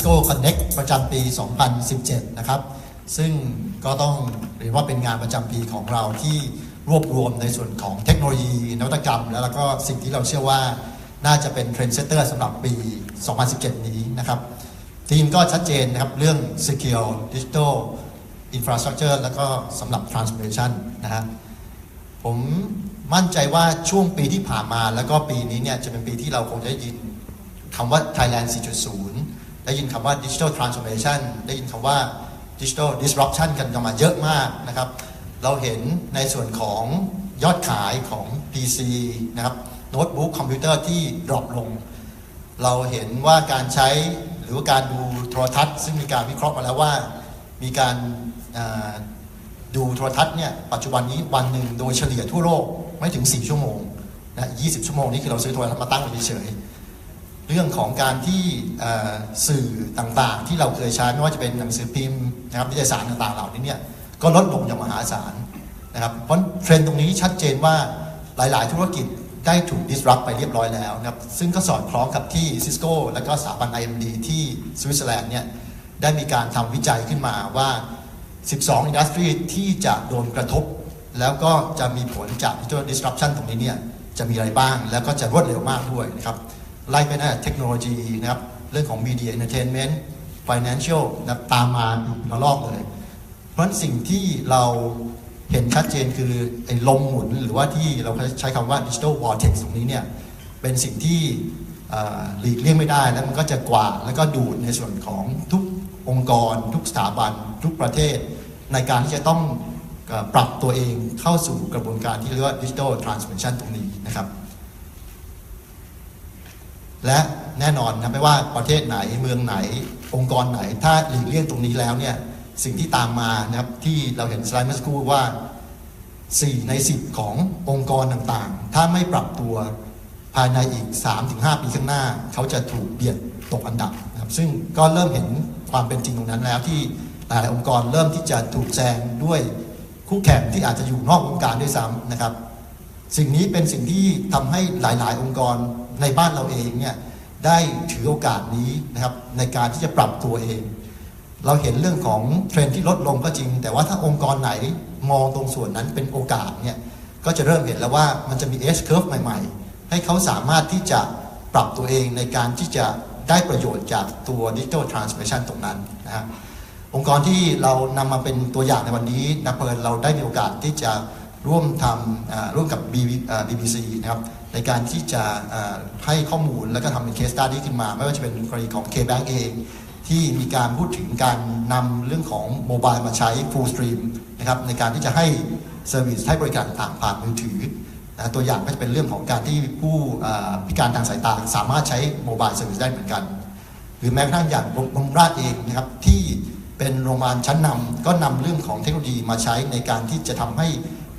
Cisco Connect ประจำปี 2017 นะครับซึ่งก็ต้องเรียกว่าเป็นงานประจำปีของเราที่รวบรวมในส่วนของเทคโนโลยีนวัตกรรมแล้วก็สิ่งที่เราเชื่อว่าน่าจะเป็นเทรนด์เซตเตอร์สำหรับปี 2017 นี้นะครับทีมก็ชัดเจนนะครับเรื่อง Secure Digital Infrastructure แล้วก็สำหรับ Transformation นะฮะผมมั่นใจว่าช่วงปีที่ผ่านมาแล้วก็ปีนี้เนี่ยจะเป็นปีที่เราคงจะได้ยินคำว่า Thailand 4.0 ได้ยินคำว่า Digital Transformation ได้ยินคำว่า Digital Disruption กันมาเยอะมากนะครับเราเห็นในส่วนของยอดขายของ PC นะครับโน้ตบุ๊กคอมพิวเตอร์ที่ดรอปลงเราเห็นว่าการใช้หรือว่าการดูโทรทัศน์ซึ่งมีการวิเคราะห์มาแล้วว่ามีการดูโทรทัศน์เนี่ยปัจจุบันนี้วันหนึ่งโดยเฉลี่ยทั่วโลกไม่ถึง4ชั่วโมงนะ20ชั่วโมงนี้คือเราซื้อโทรทัศน์มาตั้งไว้เฉยเรื่องของการที่สื่อต่างๆที่เราเคยใช้ไม่ว่าจะเป็นหนังสือพิมพ์นะครับนิตยสารต่างๆเหล่านี้เนี่ยก็ลดลงอย่างมหาศาลนะครับเพราะเทรนด์ตรงนี้ชัดเจนว่าหลายๆธุรกิจได้ถูก disrupt ไปเรียบร้อยแล้วนะครับซึ่งก็สอดคล้องกับที่ Cisco และก็สถาบัน IMD ที่สวิตเซอร์แลนด์เนี่ยได้มีการทำวิจัยขึ้นมาว่า12 อินดัสทรีที่จะโดนกระทบแล้วก็จะมีผลจาก Digital Disruption ตรงนี้เนี่ยจะมีอะไรบ้างแล้วก็จะรวดเร็วมากด้วยนะครับไล่ไปตั้งแต่เทคโนโลยีนะครับเรื่องของ Media Entertainment Financial นะตามมาระลอกเลยเพราะฉะนั้นสิ่งที่เราเห็นชัดเจนคือไอ้ลมหมุนหรือว่าที่เราใช้คำว่า Digital Vortex ตรงนี้เนี่ยเป็นสิ่งที่หลีกเลี่ยงไม่ได้แล้วมันก็จะกวาดแล้วก็ดูดในส่วนของทุกองค์กรทุกสถาบันทุกประเทศในการที่จะต้องปรับตัวเองเข้าสู่กระบวนการที่เรียกว่า Digital Transformation ตรงนี้นะครับและแน่นอนนะไม่ว่าประเทศไหนเมืองไหนองค์กรไหนถ้าหลีกเลี่ยงตรงนี้แล้วเนี่ยสิ่งที่ตามมานะครับที่เราเห็นสไลด์เมื่อสักครู่ว่า4 ใน 10ขององค์กรต่างๆถ้าไม่ปรับตัวภายในอีก 3-5 ปีข้างหน้าเขาจะถูกเบียดตกอันดับนะครับซึ่งก็เริ่มเห็นความเป็นจริงตรงนั้นแล้วที่หลายองค์กรเริ่มที่จะถูกแซงด้วยคู่แข่งที่อาจจะอยู่นอกวงการด้วยซ้ำนะครับสิ่งนี้เป็นสิ่งที่ทำให้หลายๆองค์กรในบ้านเราเองเนี่ยได้ถือโอกาสนี้นะครับในการที่จะปรับตัวเองเราเห็นเรื่องของเทรนด์ที่ลดลงก็จริงแต่ว่าถ้าองค์กรไหนมองตรงส่วนนั้นเป็นโอกาสเนี่ยก็จะเริ่มเห็นแล้วว่ามันจะมี S curve ใหม่ๆให้เขาสามารถที่จะปรับตัวเองในการที่จะได้ประโยชน์จากตัว Digital Transformation ตรงนั้นนะฮะองค์กรที่เรานำมาเป็นตัวอย่างในวันนี้นะเพื่อเราได้มีโอกาสที่จะร่วมทำร่วมกับ BBC นะครับในการที่จะให้ข้อมูลแล้วก็ทำเป็น case study ขึ้นมาไม่ว่าจะเป็นกรณีของ K-Bank เองที่มีการพูดถึงการนำเรื่องของโมบายมาใช้ full stream นะครับในการที่จะให้เซอร์วิสให้บริการต่างผ่านมือถือตัวอย่างก็จะเป็นเรื่องของการที่ผู้พิการทางสายตาสามารถใช้โมบายเซอร์วิสได้เหมือนกันหรือแม้กระทั่งอย่างบำราศเองนะครับที่เป็นโรงพยาบาลชั้นนำก็นำเรื่องของเทคโนโลยีมาใช้ในการที่จะทำให้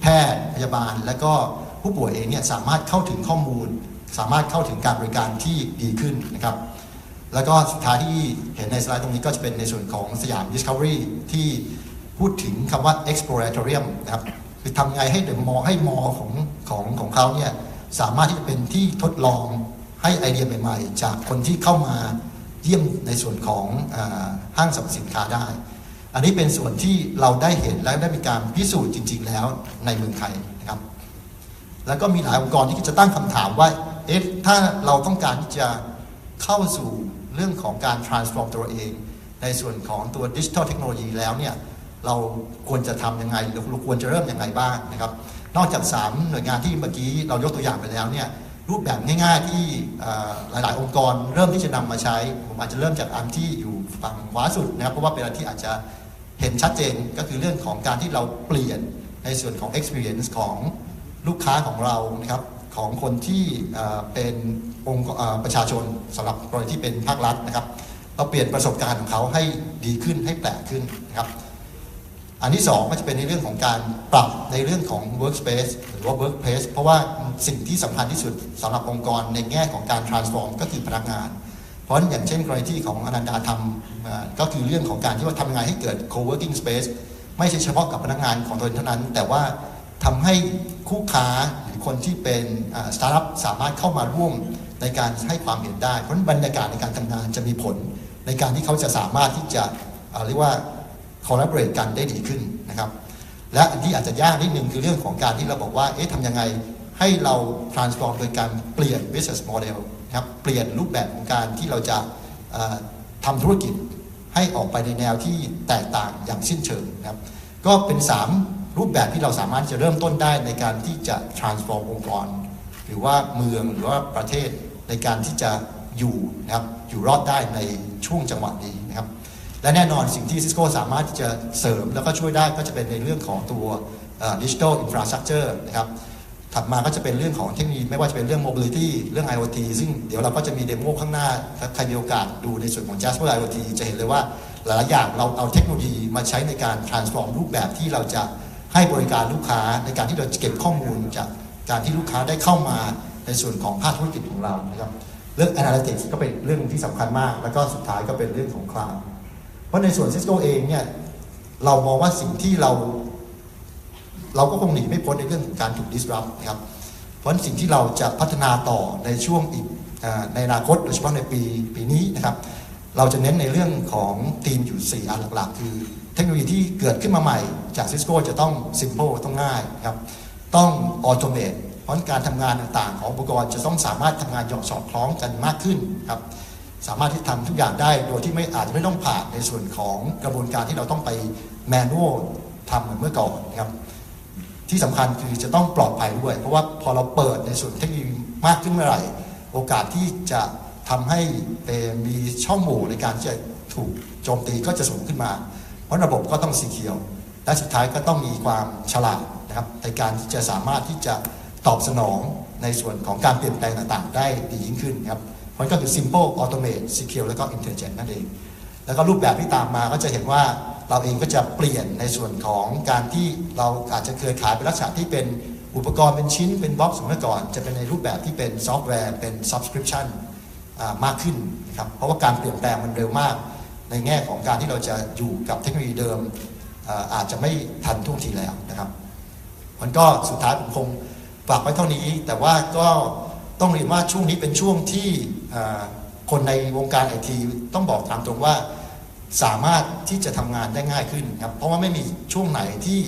แพทย์พยาบาลและก็ผู้ป่วยเองเนี่ยสามารถเข้าถึงข้อมูลสามารถเข้าถึงการบริการที่ดีขึ้นนะครับแล้วก็สุดท้ายที่เห็นในสไลด์ตรงนี้ก็จะเป็นในส่วนของสยาม Discovery ที่พูดถึงคำว่า Exploratorium นะครับคือทำไงให้มอของเขาเนี่ยสามารถที่จะเป็นที่ทดลองให้ไอเดียใหม่ๆจากคนที่เข้ามาเยี่ยมในส่วนของห้างสรรพสินค้าได้อันนี้เป็นส่วนที่เราได้เห็นและได้มีการพิสูจน์จริงๆแล้วในเมืองไทยนะครับแล้วก็มีหลายองค์กรที่จะตั้งคำถามว่าถ้าเราต้องการที่จะเข้าสู่เรื่องของการ transform ตัวเองในส่วนของตัว digital technology แล้วเนี่ยเราควรจะทำยังไงเราควรจะเริ่มยังไงบ้างนะครับนอกจาก3หน่วยงานที่เมื่อกี้เรายกตัวอย่างไปแล้วเนี่ยรูปแบบง่ายๆที่หลายๆองค์กรเริ่มที่จะนำมาใช้ผมอาจจะเริ่มจากอันที่อยู่ฝั่งขวาสุดนะครับเพราะว่าเป็นอันที่อาจจะเห็นชัดเจนก็คือเรื่องของการที่เราเปลี่ยนในส่วนของ experience ของลูกค้าของเรานะครับของคนที่เป็นองค์ประชาชนสำหรับกรณีที่เป็นภาครัฐนะครับเราเปลี่ยนประสบการณ์ของเขาให้ดีขึ้นให้แปลกขึ้นนะครับอันที่2ก็จะเป็นในเรื่องของการปรับในเรื่องของ workspace หรือว่า workplace เพราะว่าสิ่งที่สำคัญที่สุดสำหรับองค์กรในแง่ของการ transform ก็คือพนักงานเพราะฉะนั้นอย่างเช่นกรณีที่ของอนันดาทำก็คือเรื่องของการที่ว่าทำงานให้เกิด co-working space ไม่ใช่เฉพาะกับพนักงานของตนเท่านั้นแต่ว่าทำให้คู่ค้าหรือคนที่เป็นสตาร์ทอัพสามารถเข้ามาร่วมในการให้ความเห็นได้เพราะบรรยากาศในการทำงานจะมีผล ในการที่เขาจะสามารถที่จะเรียกว่า collaborate กันได้ดีขึ้นนะครับและอันที่อาจจะยากนิดนึงคือเรื่องของการที่เราบอกว่าทำยังไงให้เรา transform โดยการเปลี่ยน business model นะครับเปลี่ยนรูปแบบของการที่เราจะทำธุรกิจให้ออกไปในแนวที่แตกต่างอย่างสิ้นเชิงนะครับก็เป็น3รูปแบบที่เราสามารถจะเริ่มต้นได้ในการที่จะ transform องค์กรหรือว่าเมืองหรือว่าประเทศในการที่จะอยู่นะครับอยู่รอดได้ในช่วงจังหวะนี้นะครับและแน่นอนสิ่งที่ Cisco สามารถที่จะเสริมแล้วก็ช่วยได้ก็จะเป็นในเรื่องของตัว Digital Infrastructure นะครับถัดมาก็จะเป็นเรื่องของเทคโนโลยีไม่ว่าจะเป็นเรื่อง Mobility เรื่อง IoT ซึ่งเดี๋ยวเราก็จะมีเดโมข้างหน้าถ้าใครมีโอกาสดูในส่วนของ Jasper IoT จะเห็นเลยว่าหลายๆอย่างเราเอาเทคโนโลยีมาใช้ในการ transform รูปแบบที่เราจะให้บริการลูกค้าในการที่เราเก็บข้อมูลจากการที่ลูกค้าได้เข้ามาในส่วนของภาคธุรกิจของเรานะครับเรื่อง Analytics ก็เป็นเรื่องที่สำคัญมากแล้วก็สุดท้ายก็เป็นเรื่องของ Cloud เพราะในส่วน Cisco เองเนี่ยเรามองว่าสิ่งที่เราก็คงหนีไม่พ้นในเรื่องของการถูก disrupt นะครับเพราะสิ่งที่เราจะพัฒนาต่อในช่วงอีกในอนาคตโดยเฉพาะในปีนี้นะครับเราจะเน้นในเรื่องของธีมอยู่4อันหลักๆคือเทคโนโลยีที่เกิดขึ้นมาใหม่จาก Cisco จะต้อง simple ต้องง่ายครับต้อง automate เพราะการทำงานต่างๆของอุปกรณ์จะต้องสามารถทำงานสอดคล้องกันมากขึ้นครับสามารถที่ทำทุกอย่างได้โดยที่อาจจะไม่ต้องผ่านในส่วนของกระบวนการที่เราต้องไป manual ทำเหมือนเมื่อก่อนนะครับที่สำคัญคือจะต้องปลอดภัยด้วยเพราะว่าพอเราเปิดในส่วนเทคโนโลยีมากขึ้นเมื่อไหร่โอกาสที่จะทำให้มีช่องโหว่ในการจะถูกโจมตีก็จะสูงขึ้นมาเพราะระบบก็ต้องsecureและสุดท้ายก็ต้องมีความฉลาดนะครับในการที่จะสามารถที่จะตอบสนองในส่วนของการเปลี่ยนแปลงต่างๆได้ดียิ่งขึ้นครับมันก็คือ simple automate secure แล้วก็ intelligent นั่นเองแล้วก็รูปแบบที่ตามมาก็จะเห็นว่าเราเองก็จะเปลี่ยนในส่วนของการที่เราอาจจะเคยขายเป็นลักษณะที่เป็นอุปกรณ์เป็นชิ้นเป็นบ็อกซ์เมื่อก่อนจะเป็นในรูปแบบที่เป็นซอฟต์แวร์เป็น subscription มากขึ้นนะครับเพราะว่าการเปลี่ยนแปลงมันเร็วมากในแง่ของการที่เราจะอยู่กับเทคโนโลยีเดิมอาจจะไม่ทันท่วงทีแล้วนะครับมันก็สุดท้ายผมคงฝากไว้เท่านี้แต่ว่าก็ต้องเรียนว่าช่วงนี้เป็นช่วงที่คนในวงการไอทีต้องบอกตามตรงว่าสามารถที่จะทำงานได้ง่ายขึ้นครับเพราะว่าไม่มีช่วงไหนที่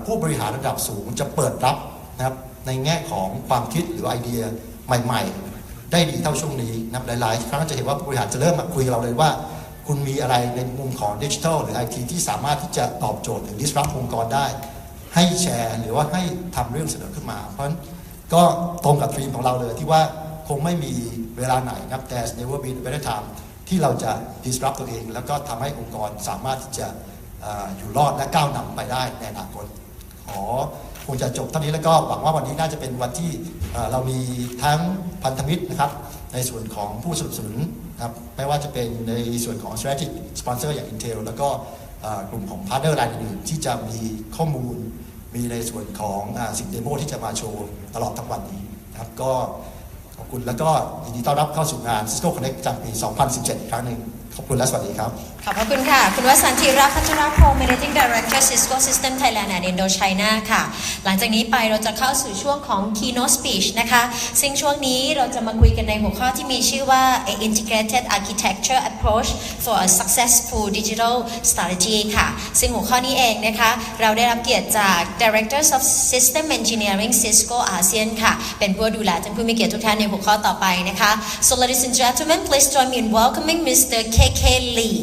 ผู้บริหารระดับสูงจะเปิดรับนะครับในแง่ของความคิดหรือไอเดียใหม่ๆได้ดีเท่าช่วงนี้นะครับหลายๆครั้งจะเห็นว่าผู้บริหารจะเริ่มมาคุยกับเราเลยว่าคุณมีอะไรในมุมของดิจิทัลหรือไอทีที่สามารถที่จะตอบโจทย์หรือ disrupt องค์กรได้ให้แชร์หรือว่าให้ทำเรื่องเสนอขึ้นมาเพราะฉะนั้นก็ตรงกับธีมของเราเลยที่ว่าคงไม่มีเวลาไหนครับ there's never been a better time ที่เราจะ disrupt ตัวเองแล้วก็ทำให้องค์กรสามารถที่จะอยู่รอดและก้าวนำไปได้ในอนาคตคงจะจบเท่านี้แล้วก็หวังว่าวันนี้น่าจะเป็นวันที่เรามีทั้งพันธมิตรนะครับในส่วนของผู้สนับสนุนนะครับไม่ว่าจะเป็นในส่วนของ strategic sponsor อย่าง Intel แล้วก็กลุ่มของพาร์ทเนอร์รายอื่นๆที่จะมีข้อมูลมีในส่วนของสิ่งเดโมที่จะมาโชว์ตลอดทั้งวันนี้นะครับก็ขอบคุณแล้วก็ยินดีต้อนรับเข้าสู่งาน Cisco Connect ประจำปี 2017 อีกครั้งหนึ่งขอบคุณและสวัสดีครับขอบคุณค่ะคุณวสันต์ ธีรพัทรพงศ์ Managing Director Cisco System Thailand and Indochina ค่ะหลังจากนี้ไปเราจะเข้าสู่ช่วงของ Keynote Speech นะคะซึ่งช่วงนี้เราจะมาคุยกันในหัวข้อที่มีชื่อว่า Integrated Architecture Approach for a Successful Digital Strategy ค่ะซึ่งหัวข้อนี้เองนะคะเราได้รับเกียรติจาก Directors of System Engineering Cisco ASEAN ค่ะเป็นผู้ดูแลท่านผู้มีเกียรติทุกท่านในหัวข้อต่อไปนะคะ So ladies and gentlemen please join me in welcoming Mr. KK Lee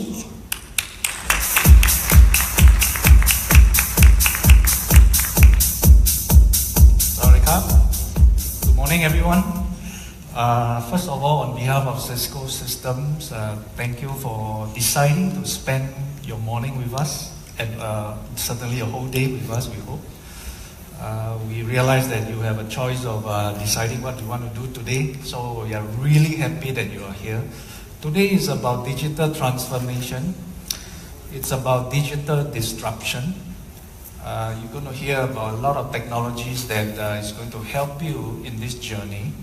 Good morning, everyone. First of all, on behalf of Cisco Systems, thank you for deciding to spend your morning with us and certainly a whole day with us, we hope. We realize that you have a choice of deciding what you want to do today, so we are really happy that you are here. Today is about digital transformation. It's about digital disruption. You're going to hear about a lot of technologies that is going to help you in this journey.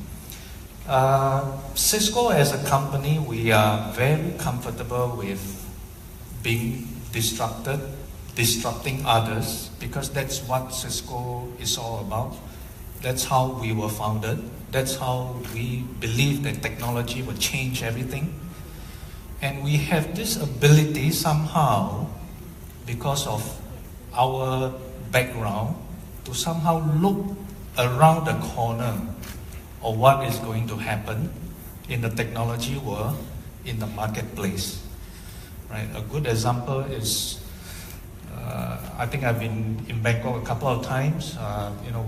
Cisco as a company, we are very comfortable with being disrupting others, because that's what Cisco is all about. That's how we were founded. That's how we believe that technology will change everything. And we have this ability somehow, because of our background, to somehow look around the corner of what is going to happen in the technology world, in the marketplace. Right? A good example is, I think I've been in Bangkok a couple of times,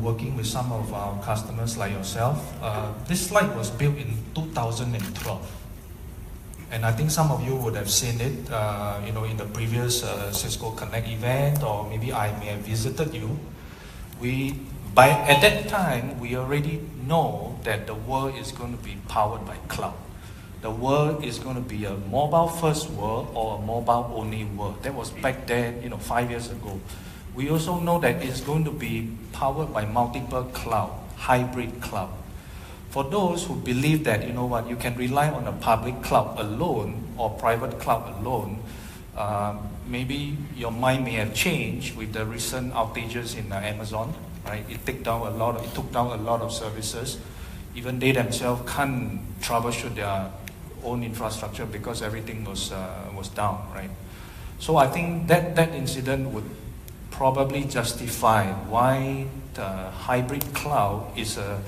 working with some of our customers like yourself. This slide was built in 2012. And I think some of you would have seen it, in the previous Cisco Connect event, or maybe I may have visited you. At that time, we already know that the world is going to be powered by cloud. The world is going to be a mobile-first world or a mobile-only world. That was back then, 5 years ago. We also know that it's going to be powered by multiple cloud, hybrid cloud. For those who believe that, you can rely on a public cloud alone or private cloud alone, maybe your mind may have changed with the recent outages in Amazon, right? It took down a lot of services. Even they themselves can't troubleshoot their own infrastructure because everything was down, right? So I think that incident would probably justify why the hybrid cloud is a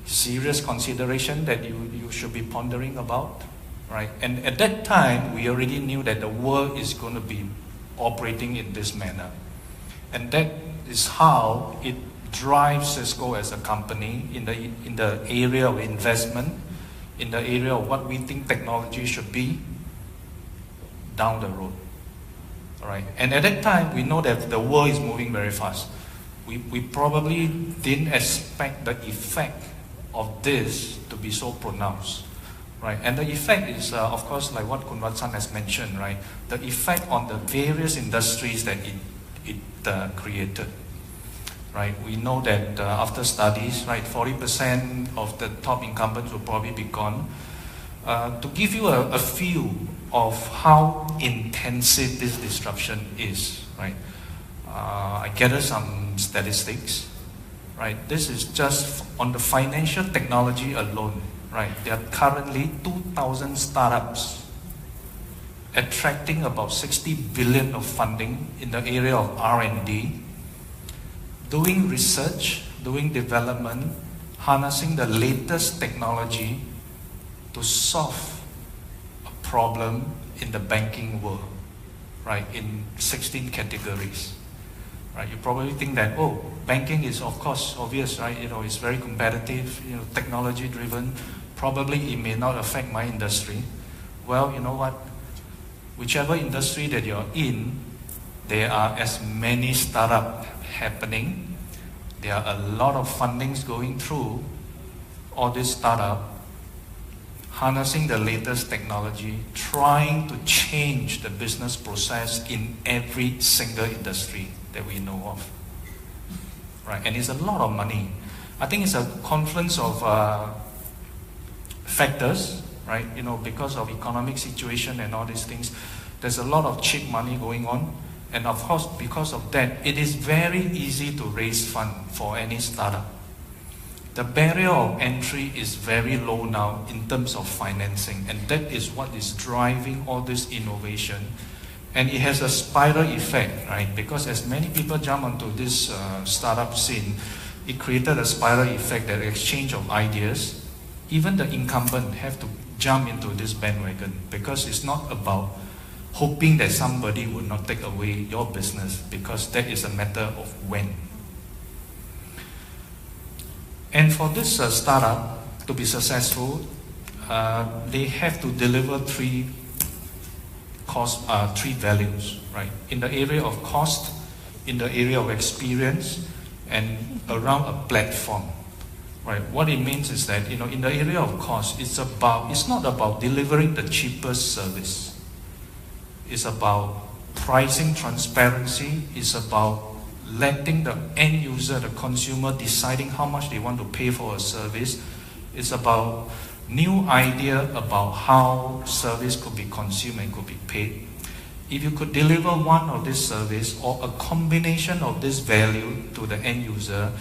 serious consideration that you should be pondering about, right? And at that time, we already knew that the world is going to be operating in this manner. And that is how it drives Cisco as a company in the area of investment, in the area of what we think technology should be down the road. All right? And at that time, we know that the world is moving very fast. We probably didn't expect the effect of this to be so pronounced, right? And the effect is, of course, like what Kun Vatsun has mentioned, right? The effect on the various industries that it created, right? We know that after studies, right, 40% of the top incumbents will probably be gone. To give you a feel of how intensive this disruption is, right? I gathered some statistics. Right, this is just on the financial technology alone. Right, there are currently 2,000 startups attracting about 60 billion of funding in the area of R&D, doing research, doing development, harnessing the latest technology to solve a problem in the banking world. Right, in 16 categories. Right, you probably think that, banking is of course obvious, right? It's very competitive, technology driven. Probably it may not affect my industry. Well, you know what? Whichever industry that you're in, there are as many startups happening. There are a lot of fundings going through all this startup, harnessing the latest technology, trying to change the business process in every single industry that we know of, right? And it's a lot of money. I think it's a confluence of factors, right? Because of economic situation and all these things, there's a lot of cheap money going on. And of course, because of that, it is very easy to raise funds for any startup. The barrier of entry is very low now in terms of financing, and that is what is driving all this innovation. And it has a spiral effect, right? Because as many people jump onto this startup scene, it created a spiral effect, that exchange of ideas. Even the incumbent have to jump into this bandwagon, because it's not about hoping that somebody will not take away your business, because that is a matter of when. And for this startup to be successful, they have to deliver three values, right? In the area of cost, in the area of experience, and around a platform, right? What it means is that, in the area of cost, it's not about delivering the cheapest service. It's about pricing transparency. It's about letting the end user, the consumer, deciding how much they want to pay for a service. It's about new idea about how service could be consumed and could be paid. If you could deliver one of this service or a combination of this value to the end user,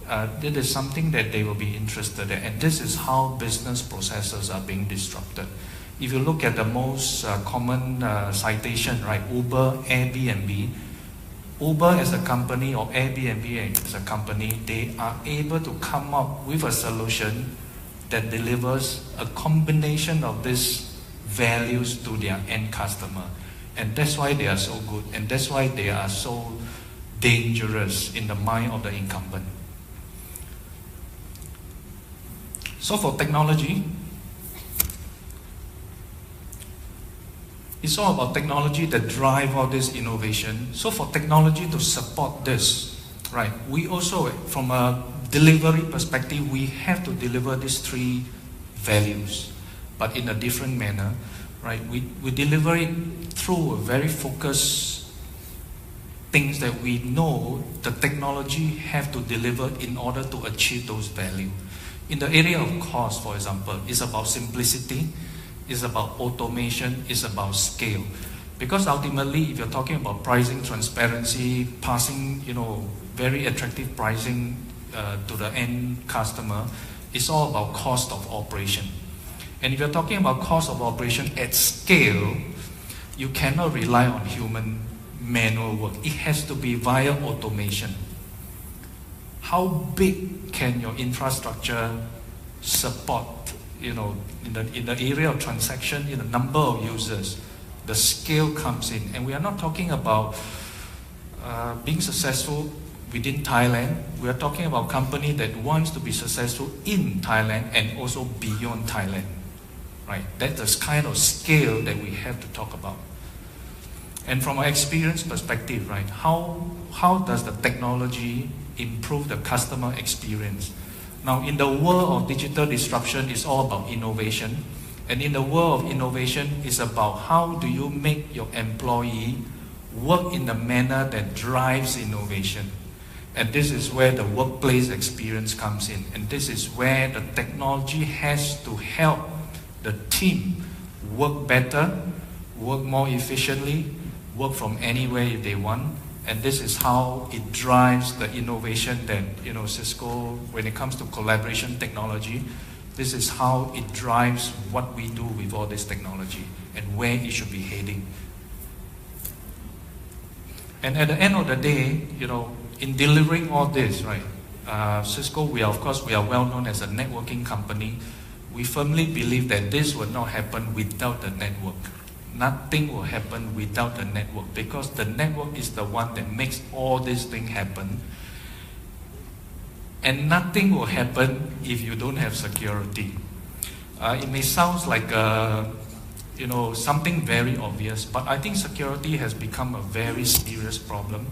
that is something that they will be interested in. And this is how business processes are being disrupted. If you look at the most common citation, right, Uber, Airbnb, Uber as a company or Airbnb as a company, they are able to come up with a solution that delivers a combination of these values to their end customer. And that's why they are so good, and that's why they are so dangerous in the mind of the incumbent. So for technology, it's all about technology that drive all this innovation. So for technology to support this, right, we also, from a delivery perspective, we have to deliver these three values, but in a different manner, right? We deliver it through a very focused things that we know the technology have to deliver in order to achieve those values. In the area of cost, for example, it's about simplicity, it's about automation, it's about scale. Because ultimately, if you're talking about pricing transparency, passing, very attractive pricing to the end customer, it's all about cost of operation. And if you're talking about cost of operation at scale, you cannot rely on human manual work. It has to be via automation. How big can your infrastructure support, in the area of transaction, in the number of users? The scale comes in. And we are not talking about being successful within Thailand. We are talking about a company that wants to be successful in Thailand and also beyond Thailand. Right? That's the kind of scale that we have to talk about. And from an experience perspective, right, how does the technology improve the customer experience? Now, in the world of digital disruption, it's all about innovation. And in the world of innovation, it's about how do you make your employee work in a manner that drives innovation. And this is where the workplace experience comes in. And this is where the technology has to help the team work better, work more efficiently, work from anywhere if they want. And this is how it drives the innovation that, Cisco, when it comes to collaboration technology, this is how it drives what we do with all this technology and where it should be heading. And at the end of the day, in delivering all this, right, Cisco, we are well known as a networking company. We firmly believe that this will not happen without the network. Nothing will happen without the network, because the network is the one that makes all these things happen. And nothing will happen if you don't have security. It may sound like something very obvious, but I think security has become a very serious problem.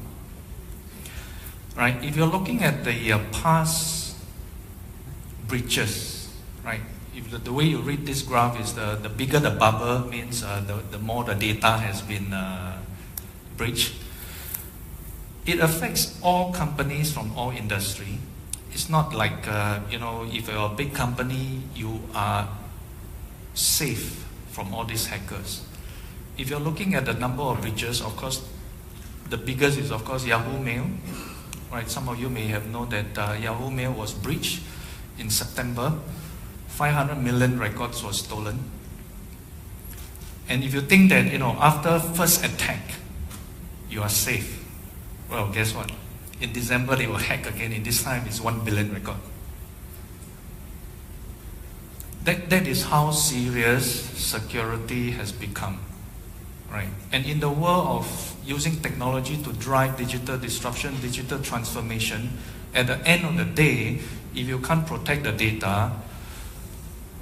Right? If you're looking at the past breaches, right? If the way you read this graph is the bigger the bubble means the more the data has been breached. It affects all companies from all industry. It's not like, if you're a big company, you are safe from all these hackers. If you're looking at the number of breaches, of course, the biggest is, of course, Yahoo Mail. Right? Some of you may have known that Yahoo Mail was breached in September. 500 million records were stolen. And if you think that, after first attack, you are safe. Well, guess what? In December, they will hack again. In this time, it's 1 billion record. That is how serious security has become. Right? And in the world of using technology to drive digital disruption, digital transformation, at the end of the day, if you can't protect the data,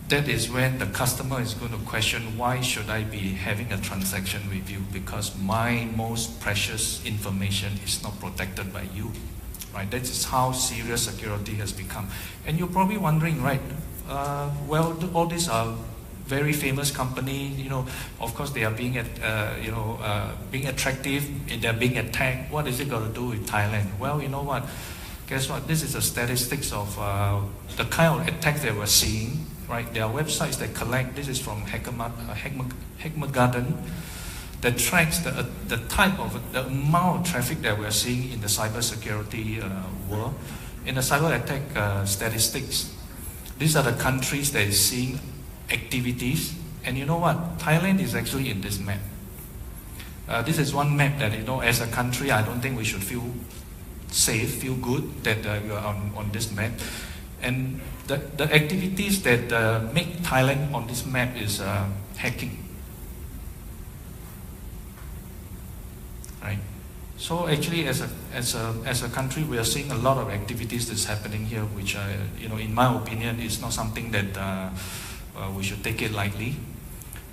that is when the customer is going to question, why should I be having a transaction with you? Because my most precious information is not protected by you. Right? That is how serious security has become. And you're probably wondering, right, all these are very famous companies, of course they are being attractive and they're being attacked. What is it going to do with Thailand? Well, you know what? Guess what? This is the statistics of the kind of attacks that we're seeing. Right? There are websites that collect, this is from Hackmagarden, that tracks the type of, the amount of traffic that we're seeing in the cybersecurity world. In the cyber attack statistics, these are the countries that is seeing activities And you know what? Thailand is actually in this map. This is one map that, as a country, I don't think we should feel safe, feel good that we are on this map. And the activities that make Thailand on this map is hacking. Right? So actually, as a country, we are seeing a lot of activities that's happening here, which, in my opinion, is not something that we should take it lightly.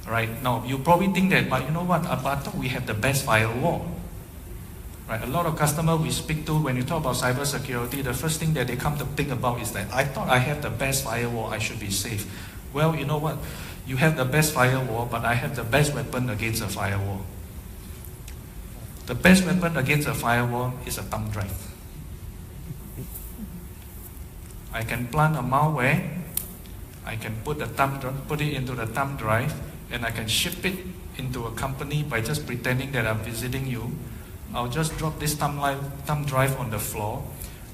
Right? Now, you probably think that, but you know what? I thought we have the best firewall. Right? A lot of customers we speak to, when you talk about cybersecurity, the first thing that they come to think about is that I thought I have the best firewall, I should be safe. Well, you know what? You have the best firewall, but I have the best weapon against a firewall. The best weapon against a firewall is a thumb drive. I can plant a malware, I can put it into the thumb drive, and I can ship it into a company by just pretending that I'm visiting you. I'll just drop this thumb drive on the floor.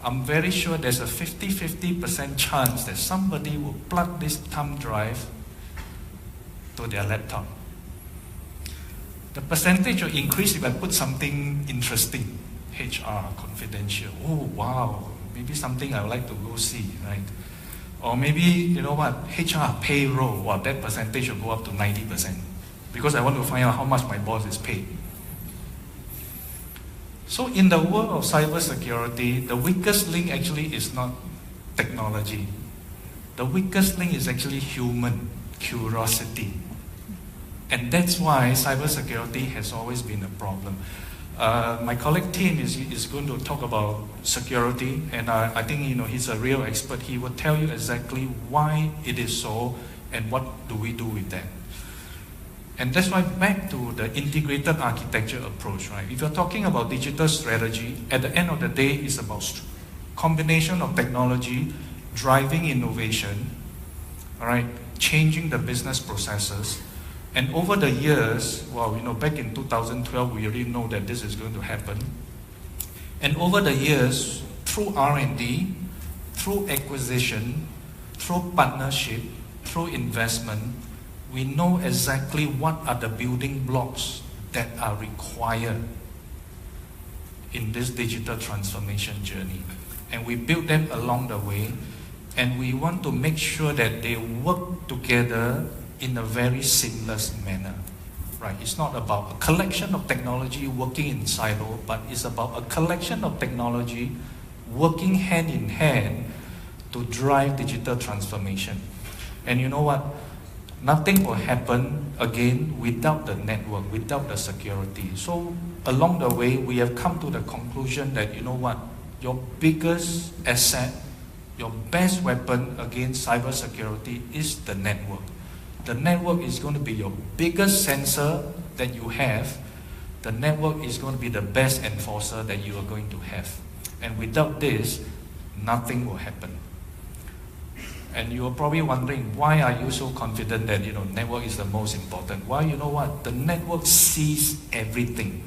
I'm very sure there's a 50% chance that somebody will plug this thumb drive to their laptop. The percentage will increase if I put something interesting, HR, confidential. Oh, wow, maybe something I would like to go see, right? Or maybe, you know what, HR, payroll, well, that percentage will go up to 90% because I want to find out how much my boss is paid. So in the world of cybersecurity, the weakest link actually is not technology. The weakest link is actually human curiosity. And that's why cybersecurity has always been a problem. My colleague Tim is going to talk about security, and I think he's a real expert. He will tell you exactly why it is so and what do we do with that. And that's why back to the integrated architecture approach, right? If you're talking about digital strategy, at the end of the day, it's about combination of technology, driving innovation, all right, changing the business processes. And over the years, back in 2012, we already know that this is going to happen. And over the years, through R&D, through acquisition, through partnership, through investment, we know exactly what are the building blocks that are required in this digital transformation journey. And we build them along the way, and we want to make sure that they work together in a very seamless manner, right? It's not about a collection of technology working in silo, but it's about a collection of technology working hand in hand to drive digital transformation. And you know what? Nothing will happen again without the network, without the security. So along the way, we have come to the conclusion that, you know what? Your biggest asset, your best weapon against cybersecurity is the network. The network is going to be your biggest sensor that you have. The network is going to be the best enforcer that you are going to have. And without this, nothing will happen. And you are probably wondering, why are you so confident that network is the most important? Well, you know what? The network sees everything.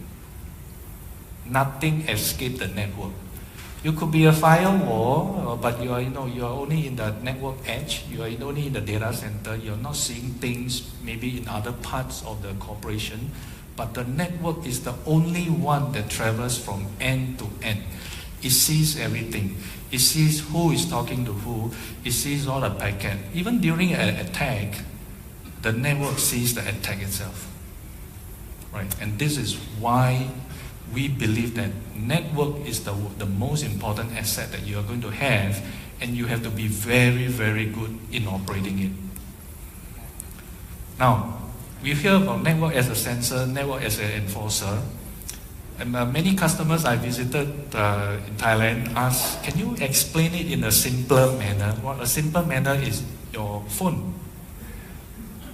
Nothing escapes the network. You could be a firewall, but you are only in the network edge. You are only in the data center. You're not seeing things maybe in other parts of the corporation. But the network is the only one that travels from end to end. It sees everything. It sees who is talking to who. It sees all the packet. Even during an attack, the network sees the attack itself. Right? And this is why we believe that network is the most important asset that you are going to have, and you have to be very, very good in operating it. Now, we hear about network as a sensor, network as an enforcer. And many customers I visited in Thailand asked, can you explain it in a simpler manner? What a simple manner is your phone.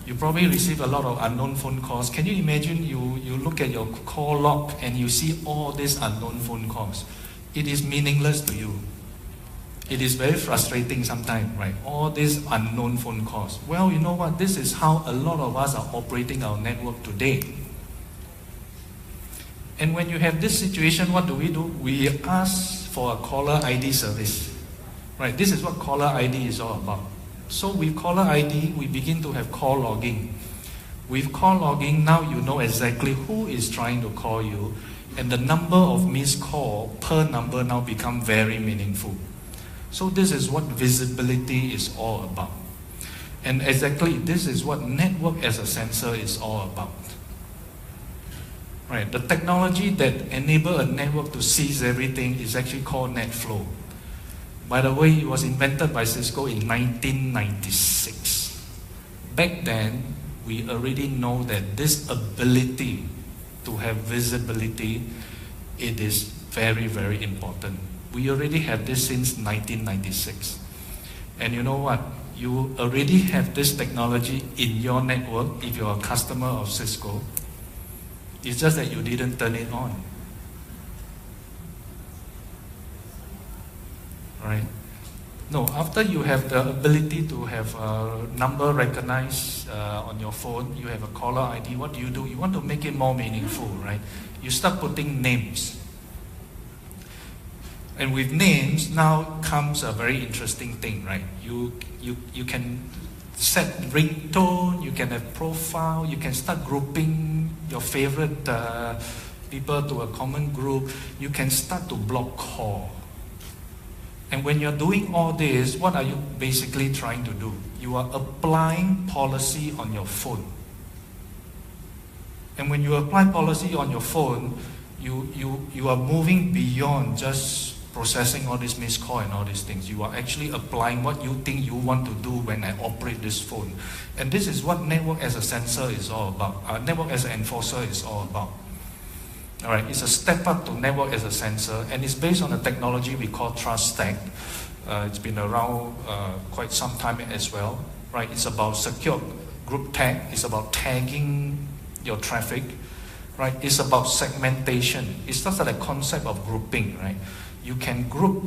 You probably receive a lot of unknown phone calls. Can you imagine you look at your call log and you see all these unknown phone calls? It is meaningless to you. It is very frustrating sometimes, right? All these unknown phone calls. Well, you know what? This is how a lot of us are operating our network today. And when you have this situation, what do? We ask for a caller ID service. Right? This is what caller ID is all about. So with caller ID, we begin to have call logging. With call logging, now you know exactly who is trying to call you, and the number of missed call per number now become very meaningful. So this is what visibility is all about. And exactly this is what network as a sensor is all about. Right, the technology that enables a network to seize everything is actually called NetFlow. By the way, it was invented by Cisco in 1996. Back then, we already know that this ability to have visibility, it is very, very important. We already have this since 1996. And you know what? You already have this technology in your network if you're a customer of Cisco. It's just that you didn't turn it on. Right? No, after you have the ability to have a number recognized on your phone, you have a caller ID, what do? You want to make it more meaningful, right? You start putting names. And with names, now comes a very interesting thing, right? You can set ringtone, you can have profile, you can start grouping your favorite people to a common group, you can start to block call. And when you're doing all this, what are you basically trying to do? You are applying policy on your phone. And when you apply policy on your phone, you are moving beyond just processing all this missed call and all these things. You are actually applying what you think you want to do when I operate this phone. And this is what network as a sensor is all about. Network as an enforcer is all about. All right, it's a step up to network as a sensor, and it's based on a technology we call Trust Stack. It's been around quite some time as well. Right, it's about secure group tag. It's about tagging your traffic. Right, it's about segmentation. It's just like a concept of grouping. Right. You can group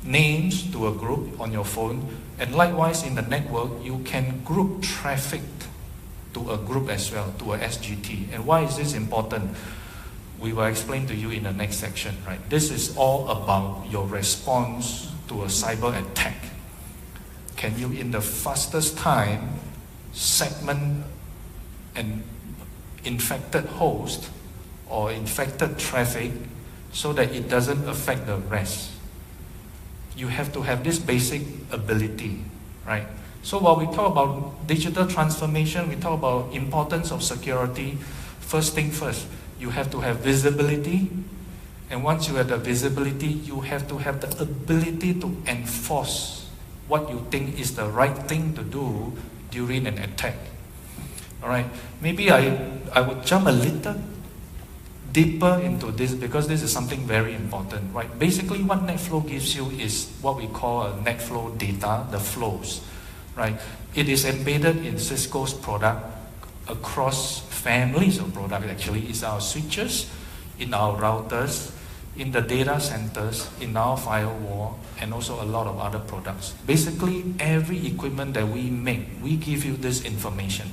names to a group on your phone, and likewise in the network, you can group traffic to a group as well, to a SGT. And why is this important? We will explain to you in the next section, right? This is all about your response to a cyber attack. Can you, in the fastest time, segment an infected host or infected traffic so that it doesn't affect the rest? You have to have this basic ability, right? So while we talk about digital transformation, we talk about importance of security. First thing first, you have to have visibility. And once you have the visibility, you have to have the ability to enforce what you think is the right thing to do during an attack. All right, maybe I would jump a little deeper into this because this is something very important, right? Basically, what NetFlow gives you is what we call a NetFlow data, the flows, right? It is embedded in Cisco's product across families of products. Actually, it's our switches, in our routers, in the data centers, in our firewall, and also a lot of other products. Basically, every equipment that we make, we give you this information.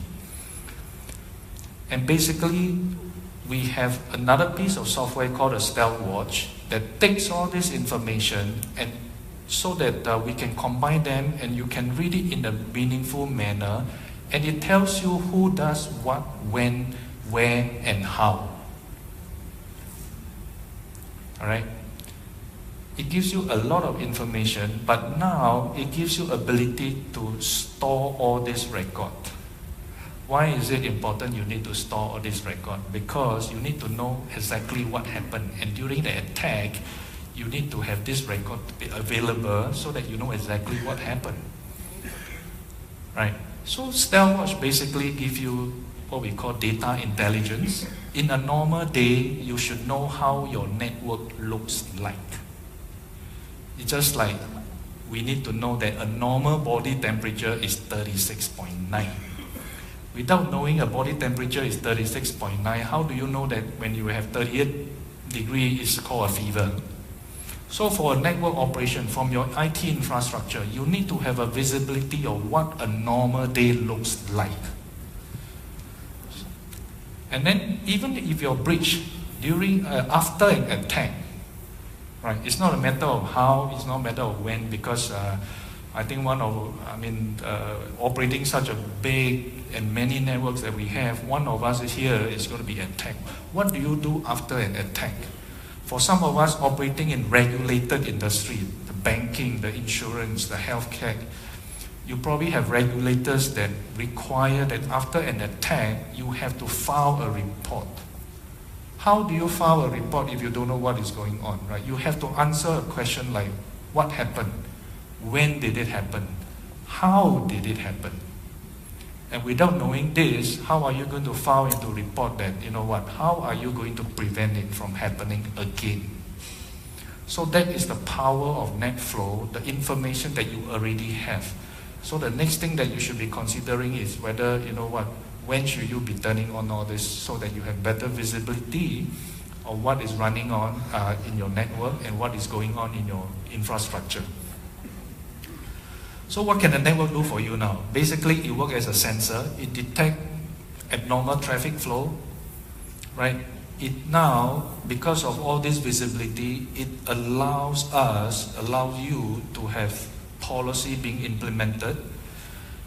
And basically, we have another piece of software called a Stealth Watch that takes all this information and so that we can combine them and you can read it in a meaningful manner, and it tells you who does what, when, where, and how. All right? It gives you a lot of information, but now it gives you ability to store all this record. Why is it important you need to store all this record? Because you need to know exactly what happened, and during the attack, you need to have this record to be available so that you know exactly what happened. Right? So Stealth Watch basically gives you what we call data intelligence. In a normal day, you should know how your network looks like. It's just like we need to know that a normal body temperature is 36.9. Without knowing a body temperature is 36.9, how do you know that when you have 38 degrees, it's called a fever? So for a network operation from your IT infrastructure, you need to have a visibility of what a normal day looks like. And then even if you're breached during, after an attack, right? It's not a matter of how, it's not a matter of when, because I think operating such a big and many networks that we have, one of us here is going to be attacked. What do you do after an attack? For some of us operating in regulated industry, the banking, the insurance, the healthcare, you probably have regulators that require that after an attack, you have to file a report. How do you file a report if you don't know what is going on, right? You have to answer a question like, what happened? When did it happen? How did it happen? And without knowing this, how are you going to file into report that, you know what, how are you going to prevent it from happening again? So that is the power of net flow, the information that you already have. So the next thing that you should be considering is whether, you know what, when should you be turning on all this so that you have better visibility of what is running on in your network and what is going on in your infrastructure. So what can the network do for you now? Basically, it works as a sensor. It detects abnormal traffic flow, right? It now, because of all this visibility, it allows you to have policy being implemented.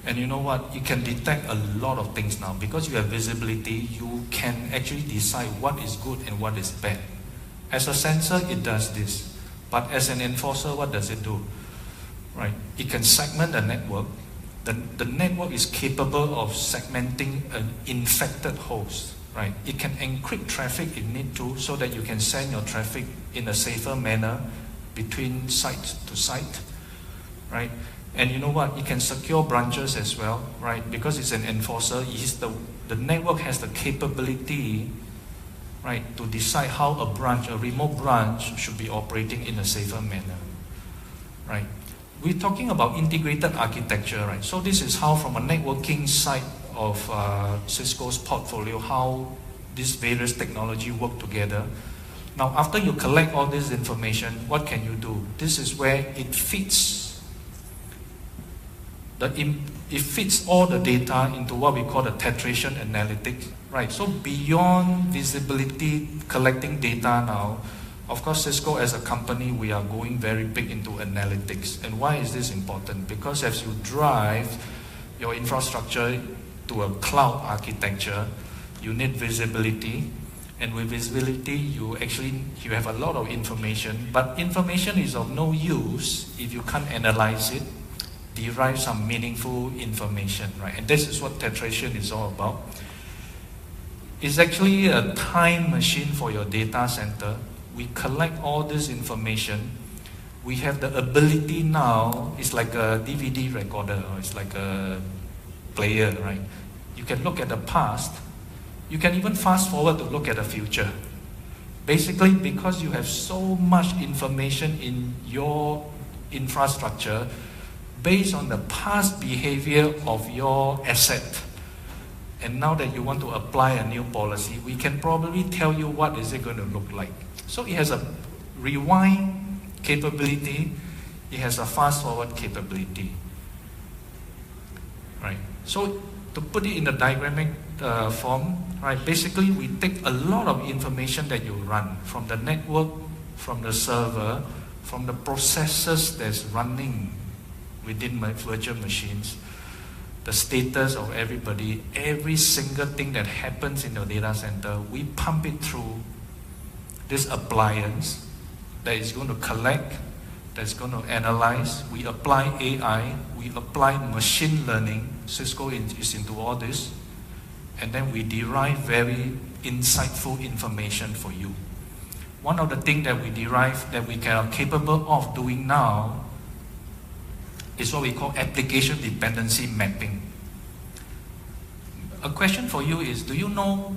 And you know what? You can detect a lot of things now. Because you have visibility, you can actually decide what is good and what is bad. As a sensor, it does this. But as an enforcer, what does it do? Right? It can segment the network. The network is capable of segmenting an infected host. Right? It can encrypt traffic if need to, so that you can send your traffic in a safer manner between site to site. Right? And you know what? It can secure branches as well, right? Because it's an enforcer. The network has the capability, right, to decide how a remote branch should be operating in a safer manner, right? We're talking about integrated architecture, right? So this is how, from a networking side of Cisco's portfolio, how these various technology work together. Now, after you collect all this information, what can you do? This is where it fits. It fits all the data into what we call the tetration analytics, right? So beyond visibility, collecting data now, of course, Cisco as a company, we are going very big into analytics. And why is this important? Because as you drive your infrastructure to a cloud architecture, you need visibility. And with visibility, you have a lot of information. But information is of no use if you can't analyze it, derive some meaningful information, right? And this is what tetration is all about. It's actually a time machine for your data center. We collect all this information. We have the ability now, it's like a DVD recorder, or it's like a player, right? You can look at the past. You can even fast forward to look at the future. Basically, because you have so much information in your infrastructure, based on the past behavior of your asset. And now that you want to apply a new policy, we can probably tell you what is it going to look like. So it has a rewind capability, it has a fast forward capability. Right? So to put it in a diagrammatic form, right, basically we take a lot of information that you run from the network, from the server, from the processes that's running within my virtual machines, the status of everybody, every single thing that happens in your data center, we pump it through this appliance that is going to collect, that's going to analyze. We apply AI, we apply machine learning. Cisco is into all this. And then we derive very insightful information for you. One of the things that we derive, that we are capable of doing now, is what we call application dependency mapping. A question for you is, do you know,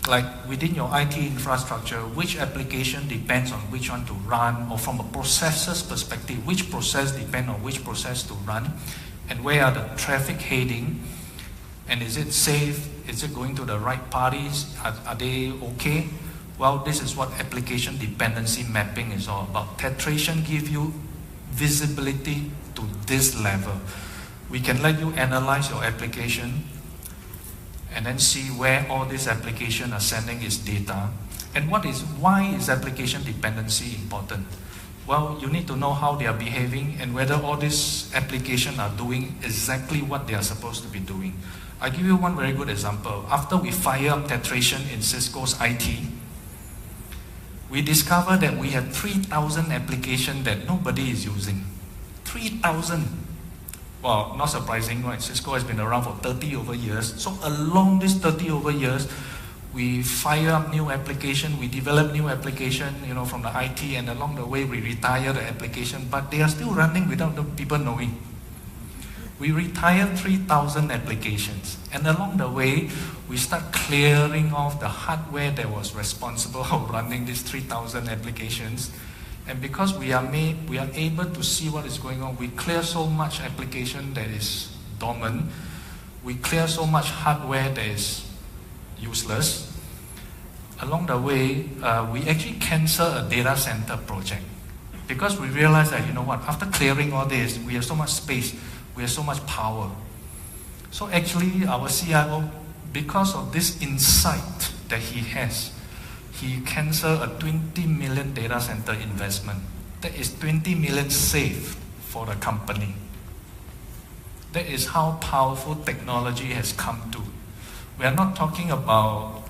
like within your IT infrastructure, which application depends on which one to run, or from a processor's perspective, which process depends on which process to run, and where are the traffic heading, and is it safe, is it going to the right parties, are they okay? Well, this is what application dependency mapping is all about. Tetration gives you visibility to this level. We can let you analyze your application and then see where all these applications are sending its data. And why is application dependency important? Well, you need to know how they are behaving and whether all these applications are doing exactly what they are supposed to be doing. I give you one very good example. After we fire up tetration in Cisco's IT, we discovered that we have 3,000 applications that nobody is using. 3,000. Well, not surprising, right? Cisco has been around for 30 over years. So along this 30 over years, we fire up new application, we develop new application, from the IT, and along the way we retire the application, but they are still running without the people knowing. We retired 3,000 applications, and along the way, we start clearing off the hardware that was responsible for running these 3,000 applications. And because we are able to see what is going on, we clear so much application that is dormant, we clear so much hardware that is useless. Along the way, we actually cancel a data center project because we realize that, after clearing all this, we have so much space, we have so much power. So actually, our CIO, because of this insight that he has, he canceled a 20 million data center investment. That is 20 million saved for the company. That is how powerful technology has come to. We are not talking about,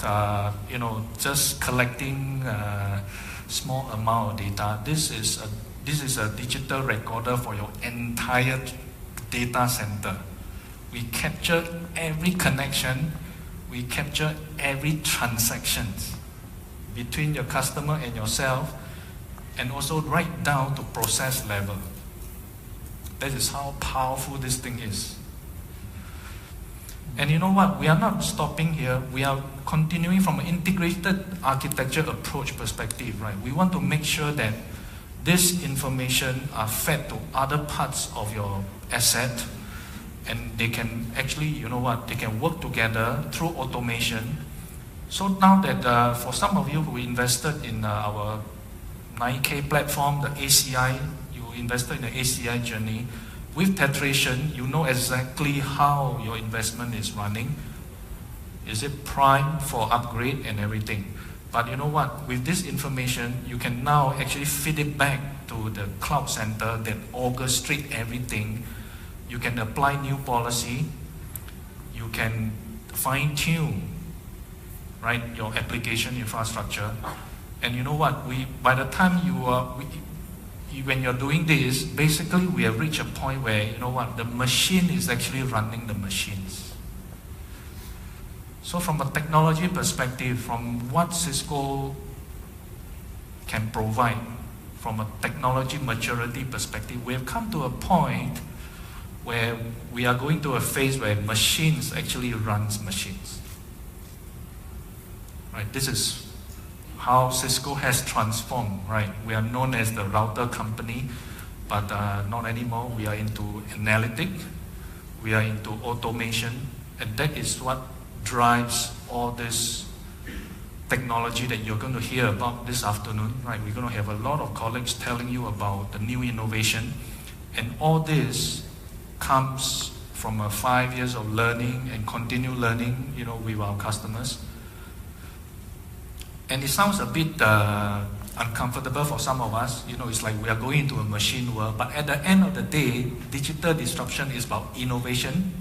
just collecting a small amount of data. This is a digital recorder for your entire data center. We capture every connection. We capture every transaction between your customer and yourself, and also right down to process level. That is how powerful this thing is. And you know what? We are not stopping here. We are continuing from an integrated architecture approach perspective, right? We want to make sure that this information are fed to other parts of your asset, and they can actually, they can work together through automation. So now that for some of you who invested in our 9K platform, the ACI, you invested in the ACI journey, with tetration, you know exactly how your investment is running. Is it prime for upgrade and everything? But you know what? With this information, you can now actually feed it back to the cloud center that orchestrates everything. You can apply new policy. You can fine-tune, right, your application infrastructure. And you know what? By the time when you're doing this, basically we have reached a point where, the machine is actually running the machines. So from a technology perspective, from what Cisco can provide, from a technology maturity perspective, we have come to a point where we are going to a phase where machines actually runs machines. Right? This is how Cisco has transformed, right? We are known as the router company, but not anymore. We are into analytic, we are into automation, and that is what drives all this technology that you're going to hear about this afternoon, right? We're going to have a lot of colleagues telling you about the new innovation, and all this comes from 5 years of learning and continue learning, with our customers. And it sounds a bit uncomfortable for some of us. It's like we are going into a machine world. But at the end of the day, digital disruption is about innovation.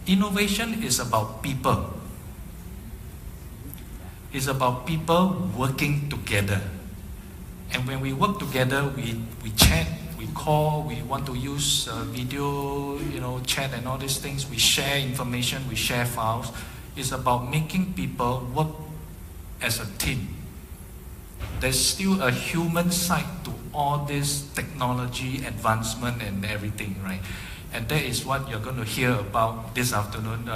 Innovation is about people. It's about people working together. And when we work together, we chat, we call, we want to use video, chat and all these things. We share information, we share files. It's about making people work as a team. There's still a human side to all this technology advancement and everything, right? And that is what you're going to hear about this afternoon.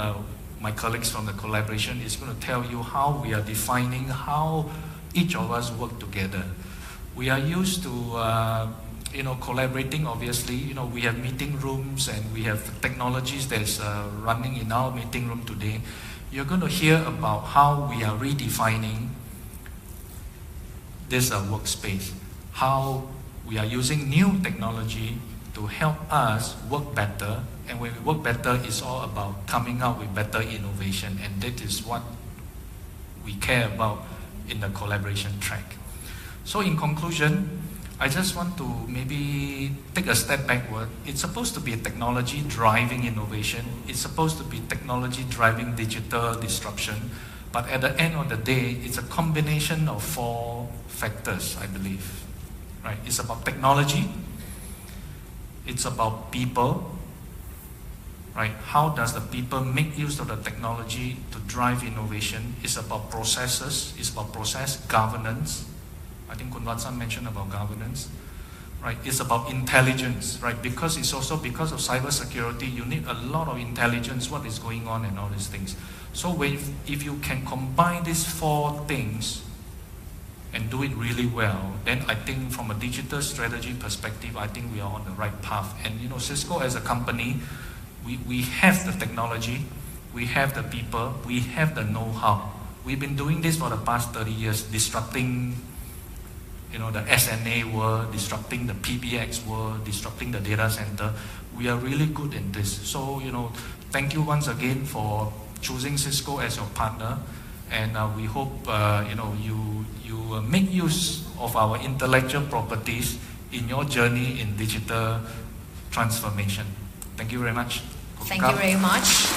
My colleagues from the collaboration is going to tell you how we are defining how each of us work together. We are used to collaborating, obviously. We have meeting rooms and we have technologies that's running in our meeting room today. You're going to hear about how we are redefining this workspace, how we are using new technology to help us work better. And when we work better, it's all about coming out with better innovation. And that is what we care about in the collaboration track. So in conclusion, I just want to maybe take a step backward. It's supposed to be a technology driving innovation. It's supposed to be technology driving digital disruption. But at the end of the day, it's a combination of 4 factors, I believe. Right? It's about technology. It's about people. Right? How does the people make use of the technology to drive innovation? It's about processes. It's about process governance. I think Kun Vatsun mentioned about governance. Right? It's about intelligence. Right? Because it's also because of cybersecurity, you need a lot of intelligence, what is going on and all these things. So if you can combine these 4 things and do it really well, then I think from a digital strategy perspective, I think we are on the right path. And you know, Cisco as a company, we have the technology, we have the people, we have the know-how. We've been doing this for the past 30 years, disrupting, you know, the SNA world, disrupting the PBX world, disrupting the data center. We are really good in this. So, you know, thank you once again for choosing Cisco as your partner. And we hope, you know, you make use of our intellectual properties in your journey in digital transformation. Thank you very much. Thank you very much.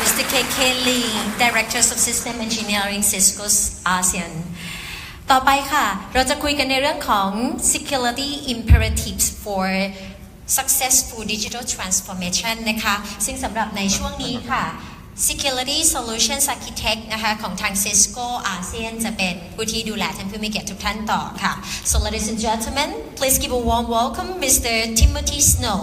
Mr. KK Lee, Director of System Engineering, Cisco ASEAN ต่อไปค่ะเราจะคุยกันในเรื่องของ Security Imperatives for Successful Digital Transformation นะคะซึ่งสำหรับในช่วงนี้ค่ะ Security Solutions Architect นะคะของทาง Cisco ASEAN จะเป็นผู้ที่ดูแลท่านผู้มีเกียรติทุกท่านต่อค่ะ So ladies and gentlemen, please give a warm welcome Mr. Timothy Snow.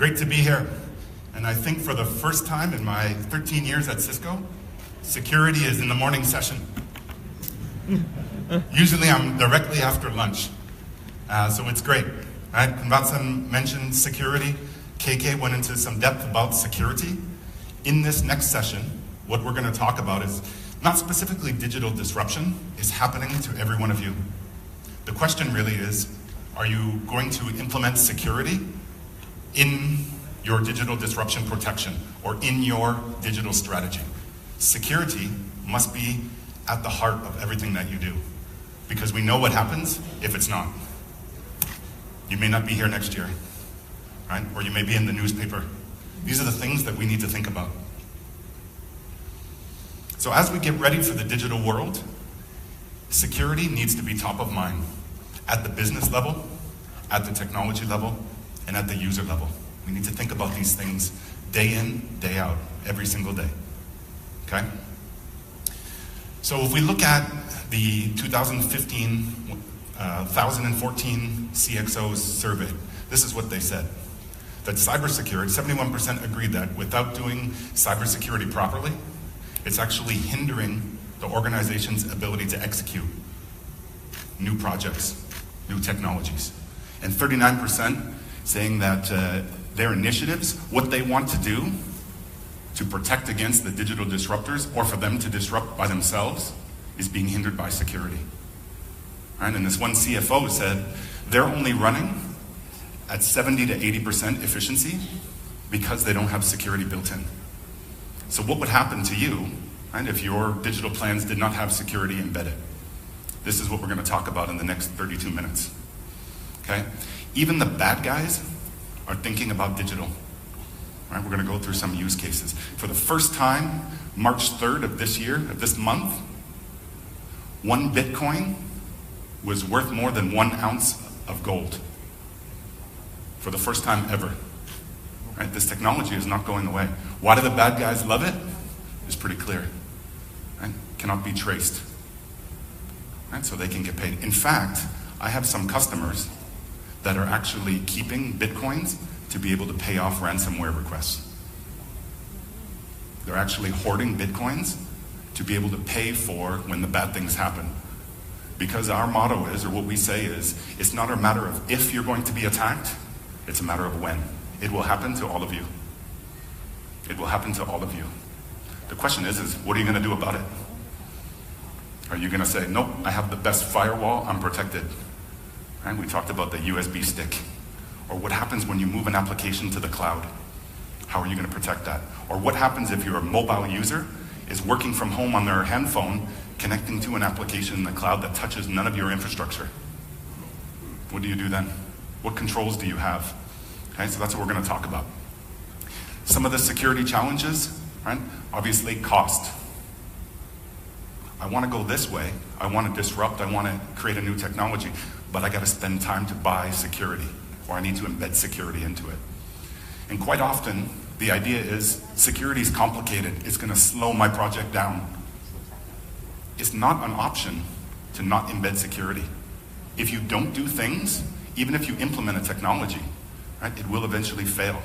Great to be here. And I think for the first time in my 13 years at Cisco, security is in the morning session. Usually I'm directly after lunch. So it's great. Right? Vatsun mentioned security. KK went into some depth about security. In this next session, what we're going to talk about is not specifically digital disruption. It's happening to every one of you. The question really is, are you going to implement security in your digital disruption protection or in your digital strategy? Security must be at the heart of everything that you do, because we know what happens if it's not. You may not be here next year, right? Or you may be in the newspaper. These are the things that we need to think about. So as we get ready for the digital world, security needs to be top of mind at the business level, at the technology level, and at the user level. We need to think about these things day in, day out, every single day, okay? So if we look at the 2014 CXO's survey, this is what they said. That cybersecurity, 71% agreed that without doing cybersecurity properly, it's actually hindering the organization's ability to execute new projects, new technologies. And 39% saying that their initiatives, what they want to do to protect against the digital disruptors or for them to disrupt by themselves is being hindered by security. Right? And this one CFO said they're only running at 70 to 80% efficiency because they don't have security built in. So what would happen to you, right, if your digital plans did not have security embedded? This is what we're going to talk about in the next 32 minutes. Okay? Even the bad guys are thinking about digital. Right? We're going to go through some use cases. For the first time, March 3rd of this year, of this month, 1 Bitcoin was worth more than 1 ounce of gold. For the first time ever. Right? This technology is not going away. Why do the bad guys love it? It's pretty clear. Right? Cannot be traced. Right? So they can get paid. In fact, I have some customers that are actually keeping Bitcoins to be able to pay off ransomware requests. They're actually hoarding Bitcoins to be able to pay for when the bad things happen. Because our motto is, or what we say is, it's not a matter of if you're going to be attacked, it's a matter of when. It will happen to all of you. It will happen to all of you. The question is what are you going to do about it? Are you going to say, nope, I have the best firewall, I'm protected? And we talked about the USB stick. Or what happens when you move an application to the cloud? How are you going to protect that? Or what happens if your mobile user is working from home on their handphone, connecting to an application in the cloud that touches none of your infrastructure? What do you do then? What controls do you have? Okay, so that's what we're going to talk about. Some of the security challenges, right? Obviously, cost. I want to go this way. I want to disrupt. I want to create a new technology, but I got to spend time to buy security, or I need to embed security into it. And quite often, the idea is security is complicated. It's going to slow my project down. It's not an option to not embed security. If you don't do things, even if you implement a technology, right, it will eventually fail.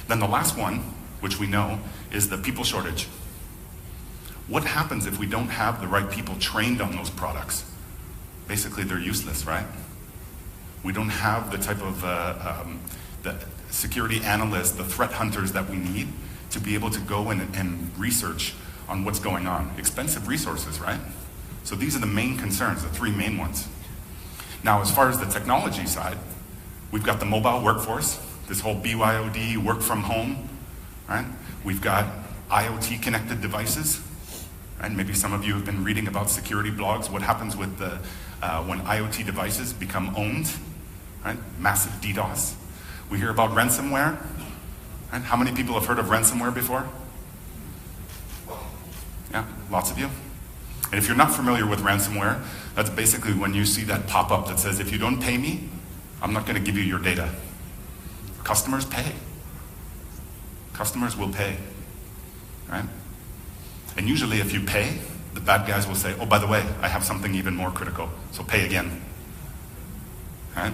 Then the last one, which we know, is the people shortage. What happens if we don't have the right people trained on those products? Basically, they're useless, right? We don't have the type of the security analysts, the threat hunters that we need to be able to go and research on what's going on. Expensive resources, right? So these are the main concerns, the three main ones. Now, as far as the technology side, we've got the mobile workforce, this whole BYOD, work from home, right? We've got IoT connected devices, right? Maybe some of you have been reading about security blogs, what happens with the, when IoT devices become owned, right? Massive DDoS. We hear about ransomware, right? How many people have heard of ransomware before? Yeah, lots of you. And if you're not familiar with ransomware, that's basically when you see that pop up that says, if you don't pay me, I'm not going to give you your data. Customers pay. Customers will pay, right? And usually if you pay, the bad guys will say, oh, by the way, I have something even more critical, so pay again, right?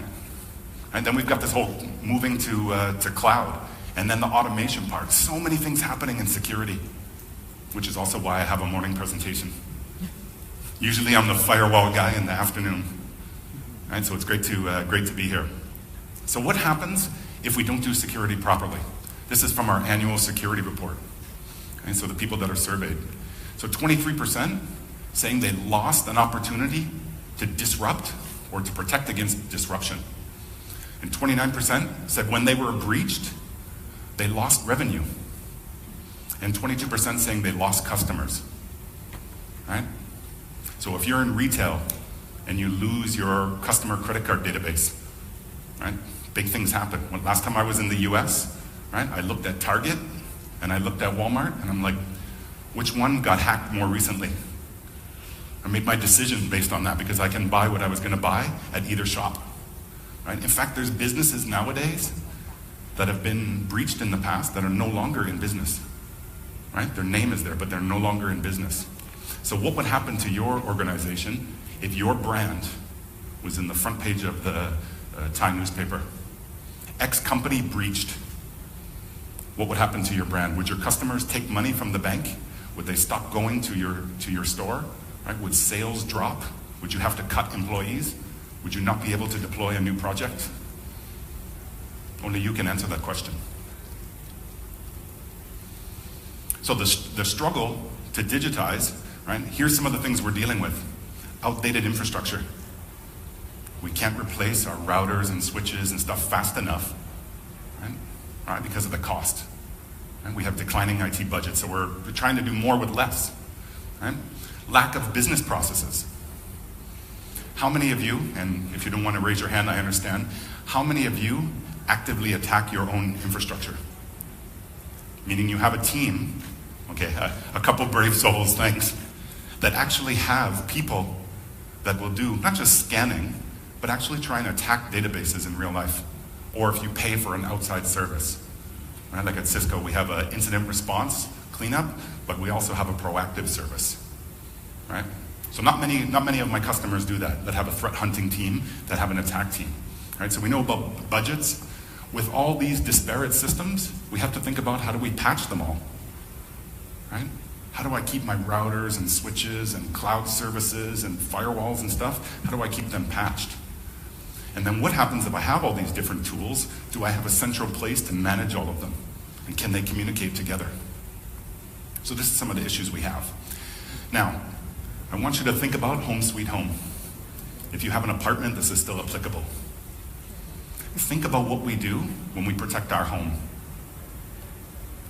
And then we've got this whole moving to cloud, and then the automation part. So many things happening in security, which is also why I have a morning presentation. Usually I'm the firewall guy in the afternoon, right? So it's great to be here. So what happens if we don't do security properly? This is from our annual security report. And so the people that are surveyed. So 23% saying they lost an opportunity to disrupt or to protect against disruption. And 29% said when they were breached, they lost revenue. And 22% saying they lost customers, right? So if you're in retail and you lose your customer credit card database, right? Big things happen. When last time I was in the US, right? I looked at Target and I looked at Walmart and I'm like, which one got hacked more recently? I made my decision based on that because I can buy what I was going to buy at either shop, right? In fact, there's businesses nowadays that have been breached in the past that are no longer in business, right? Their name is there, but they're no longer in business. So what would happen to your organization if your brand was in the front page of the Thai newspaper? X company breached. What would happen to your brand? Would your customers take money from the bank? Would they stop going to your store? Right? Would sales drop? Would you have to cut employees? Would you not be able to deploy a new project? Only you can answer that question. So the struggle to digitize, right? Here's some of the things we're dealing with. Outdated infrastructure. We can't replace our routers and switches and stuff fast enough, right? All right, because of the cost. And we have declining IT budgets, so we're trying to do more with less, right? Lack of business processes. How many of you, and if you don't want to raise your hand, I understand, how many of you actively attack your own infrastructure? Meaning you have a team, okay, a couple brave souls, thanks, that actually have people that will do not just scanning, but actually try and attack databases in real life. Or if you pay for an outside service. Right? Like at Cisco, we have an incident response cleanup, but we also have a proactive service. Right? So not many of my customers do that have a threat hunting team, that have an attack team. Right? So we know about budgets. With all these disparate systems, we have to think about how do we patch them all. Right? How do I keep my routers and switches and cloud services and firewalls and stuff? How do I keep them patched? And then what happens if I have all these different tools? Do I have a central place to manage all of them? And can they communicate together? So this is some of the issues we have. Now, I want you to think about home sweet home. If you have an apartment, this is still applicable. Think about what we do when we protect our home.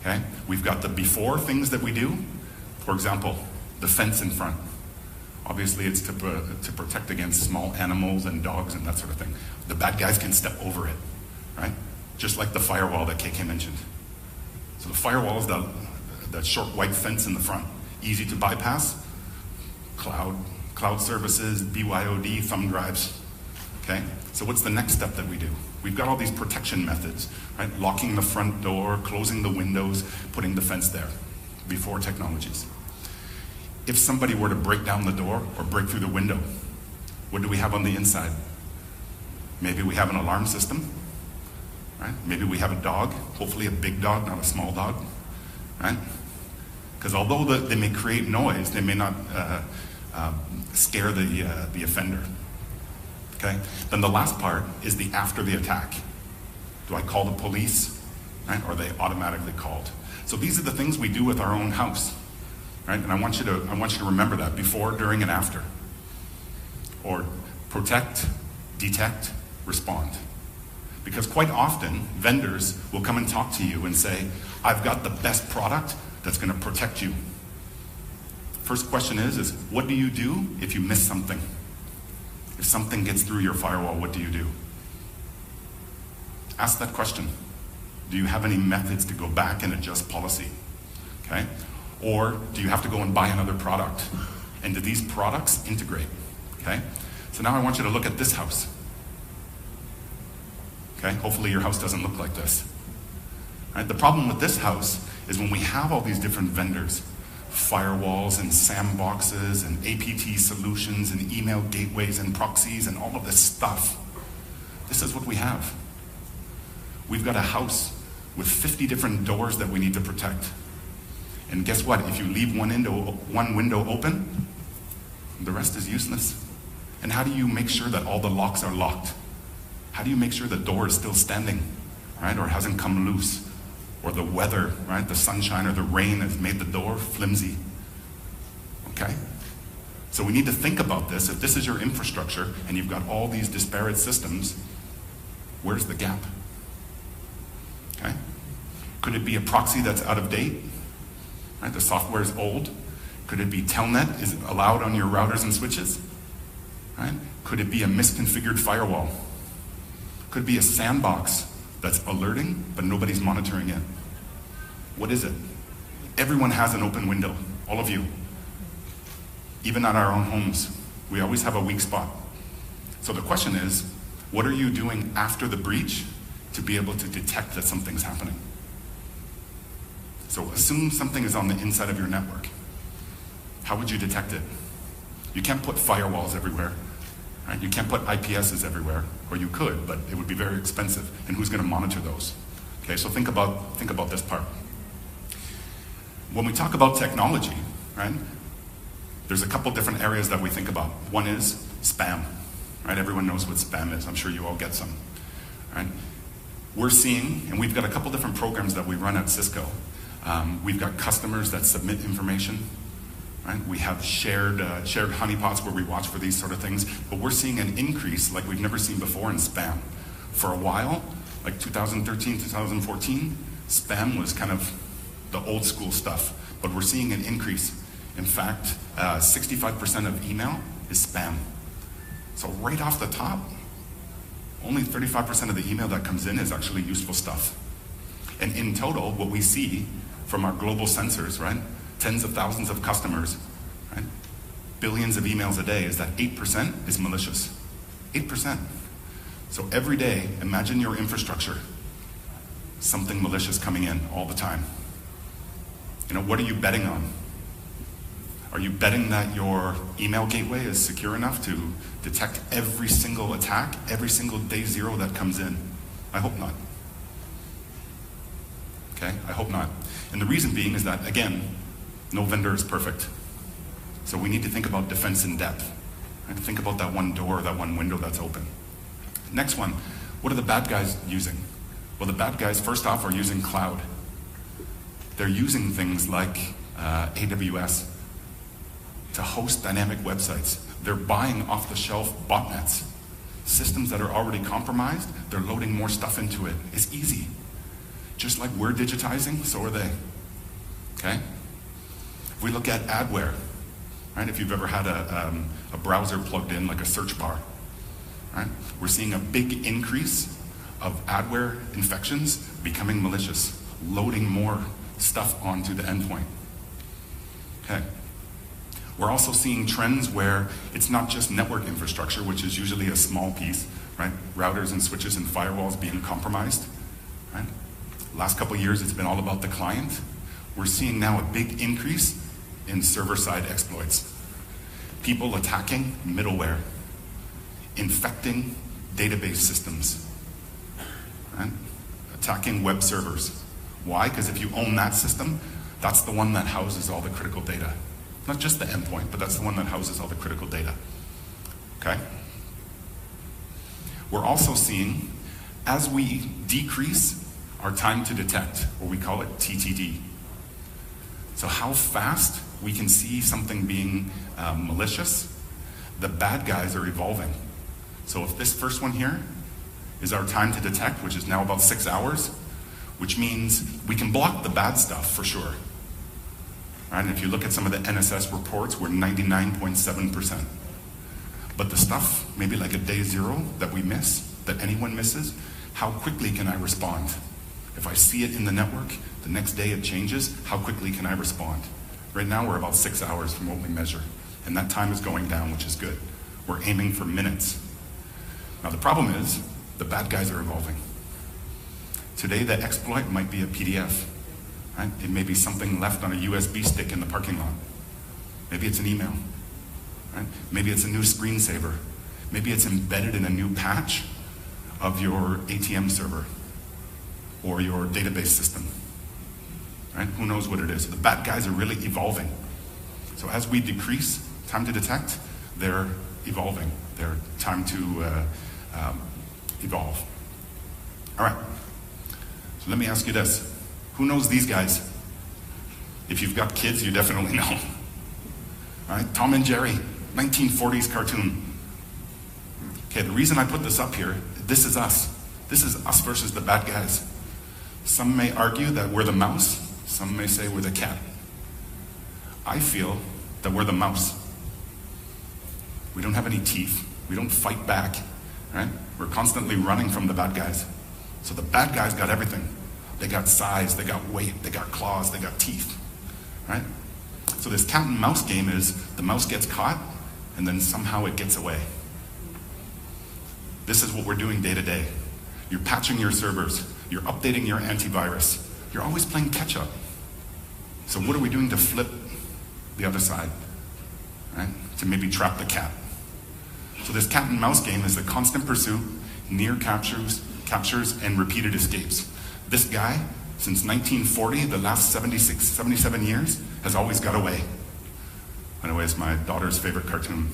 Okay? We've got the before things that we do. For example, the fence in front. Obviously, it's to protect against small animals and dogs and that sort of thing. The bad guys can step over it, right? Just like the firewall that KK mentioned. So the firewall is that short white fence in the front. Easy to bypass. Cloud services, BYOD, thumb drives. Okay? So what's the next step that we do? We've got all these protection methods, right? Locking the front door, closing the windows, putting the fence there. Before technologies. If somebody were to break down the door or break through the window, what do we have on the inside? Maybe we have an alarm system, right? Maybe we have a dog, hopefully a big dog, not a small dog, right? Because although they may create noise, they may not scare the offender. Okay? Then the last part is the after the attack. Do I call the police, right? Or are they automatically called? So these are the things we do with our own house, right? And I want you to remember that before, during, and after. Or protect, detect, respond. Because quite often, vendors will come and talk to you and say, I've got the best product that's going to protect you. First question is what do you do if you miss something? If something gets through your firewall, what do you do? Ask that question. Do you have any methods to go back and adjust policy? Okay? Or do you have to go and buy another product? And do these products integrate? Okay? So now I want you to look at this house. Okay? Hopefully your house doesn't look like this. Right? The problem with this house is when we have all these different vendors, firewalls and sandboxes and APT solutions and email gateways and proxies and all of this stuff, this is what we have. We've got a house with 50 different doors that we need to protect. And guess what? If you leave one window open, the rest is useless. And how do you make sure that all the locks are locked? How do you make sure the door is still standing, right? Or hasn't come loose? Or the weather, right? The sunshine or the rain has made the door flimsy. Okay? So we need to think about this. If this is your infrastructure and you've got all these disparate systems, where's the gap? Okay? Could it be a proxy that's out of date? Right? The software is old. Could it be Telnet is allowed on your routers and switches? Right? Could it be a misconfigured firewall? Could it be a sandbox that's alerting, but nobody's monitoring it? What is it? Everyone has an open window, all of you. Even at our own homes, we always have a weak spot. So the question is, what are you doing after the breach to be able to detect that something's happening? So assume something is on the inside of your network. How would you detect it? You can't put firewalls everywhere. Right? You can't put IPSs everywhere, or you could, but it would be very expensive. And who's going to monitor those? Okay, so think about this part. When we talk about technology, right, there's a couple different areas that we think about. One is spam. Right? Everyone knows what spam is. I'm sure you all get some. Right? We're seeing, and we've got a couple different programs that we run at Cisco. We've got customers that submit information. Right? We have shared honeypots where we watch for these sort of things, but we're seeing an increase like we've never seen before in spam. For a while, like 2013, 2014, spam was kind of the old school stuff, but we're seeing an increase. In fact, 65% of email is spam. So right off the top, only 35% of the email that comes in is actually useful stuff. And in total, what we see from our global sensors, right? Tens of thousands of customers, right? Billions of emails a day, is that 8% is malicious. 8%. So every day, imagine your infrastructure, something malicious coming in all the time. You know, what are you betting on? Are you betting that your email gateway is secure enough to detect every single attack, every single day zero that comes in? I hope not. Okay, I hope not. And the reason being is that, again, no vendor is perfect. So we need to think about defense in depth. Right? Think about that one door, that one window that's open. Next one, what are the bad guys using? Well, the bad guys, first off, are using cloud. They're using things like AWS to host dynamic websites. They're buying off-the-shelf botnets. Systems that are already compromised, they're loading more stuff into it. It's easy. Just like we're digitizing, so are they. Okay? If we look at adware, right? If you've ever had a browser plugged in, like a search bar, right? We're seeing a big increase of adware infections becoming malicious, loading more stuff onto the endpoint. Okay. We're also seeing trends where it's not just network infrastructure, which is usually a small piece, right? Routers and switches and firewalls being compromised, right? Last couple of years, it's been all about the client. We're seeing now a big increase in server-side exploits. People attacking middleware, infecting database systems, right? Attacking web servers. Why? Because if you own that system, that's the one that houses all the critical data. Not just the endpoint, but that's the one that houses all the critical data. Okay? We're also seeing, as we decrease our time to detect, or we call it TTD. So how fast we can see something being malicious, the bad guys are evolving. So if this first one here is our time to detect, which is now about 6 hours, which means we can block the bad stuff for sure. Right? And if you look at some of the NSS reports, we're 99.7%. But the stuff, maybe like a day zero that we miss, that anyone misses, how quickly can I respond? If I see it in the network, the next day it changes, how quickly can I respond? Right now we're about 6 hours from what we measure. And that time is going down, which is good. We're aiming for minutes. Now the problem is, the bad guys are evolving. Today the exploit might be a PDF. Right? It may be something left on a USB stick in the parking lot. Maybe it's an email. Right? Maybe it's a new screensaver. Maybe it's embedded in a new patch of your ATM server or your database system. Right? Who knows what it is? The bad guys are really evolving. So as we decrease time to detect, they're evolving. They're time to evolve. All right. So let me ask you this. Who knows these guys? If you've got kids, you definitely know. All right, Tom and Jerry, 1940s cartoon. Okay, the reason I put this up here, this is us. This is us versus the bad guys. Some may argue that we're the mouse. Some may say we're the cat. I feel that we're the mouse. We don't have any teeth. We don't fight back, right? We're constantly running from the bad guys. So the bad guys got everything. They got size, they got weight, they got claws, they got teeth, right? So this cat and mouse game is the mouse gets caught and then somehow it gets away. This is what we're doing day to day. You're patching your servers, you're updating your antivirus, you're always playing catch up. So what are we doing to flip the other side, right? To maybe trap the cat. So this cat and mouse game is a constant pursuit, near captures, and repeated escapes. This guy, since 1940, the last 77 years, has always got away. By the way, it's my daughter's favorite cartoon.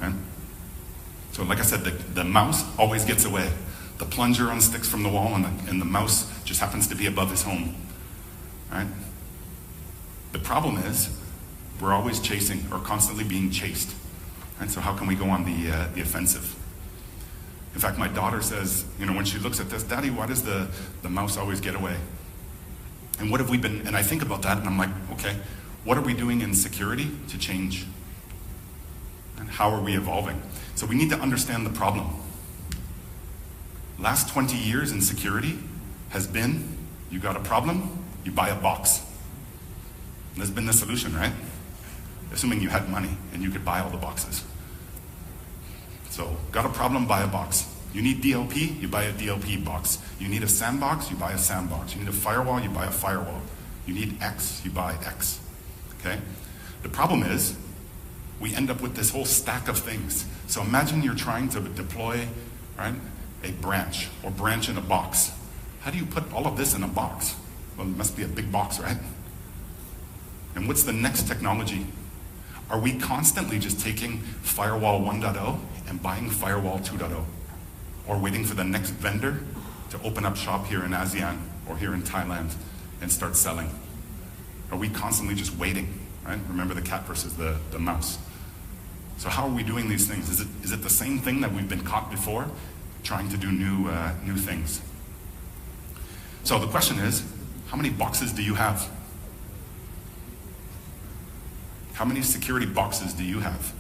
Right? So like I said, the mouse always gets away. The plunger unsticks from the wall and the mouse just happens to be above his home. Right? The problem is, we're always chasing or constantly being chased. Right? So how can we go on the offensive? In fact, my daughter says, you know, when she looks at this, Daddy, why does the mouse always get away? And what have we been, and I think about that and I'm like, okay, what are we doing in security to change? And how are we evolving? So we need to understand the problem. Last 20 years in security has been, you got a problem, you buy a box. And that's been the solution, right? Assuming you had money and you could buy all the boxes. So, got a problem, buy a box. You need DLP, you buy a DLP box. You need a sandbox, you buy a sandbox. You need a firewall, you buy a firewall. You need X, you buy X. Okay? The problem is, we end up with this whole stack of things. So imagine you're trying to deploy, right, a branch, or branch in a box. How do you put all of this in a box? Well, it must be a big box, right? And what's the next technology? Are we constantly just taking Firewall 1.0 and buying Firewall 2.0? Or waiting for the next vendor to open up shop here in ASEAN or here in Thailand and start selling? Are we constantly just waiting, right? Remember the cat versus the mouse. So how are we doing these things? Is it the same thing that we've been caught before, trying to do new things? So the question is, how many boxes do you have? How many security boxes do you have?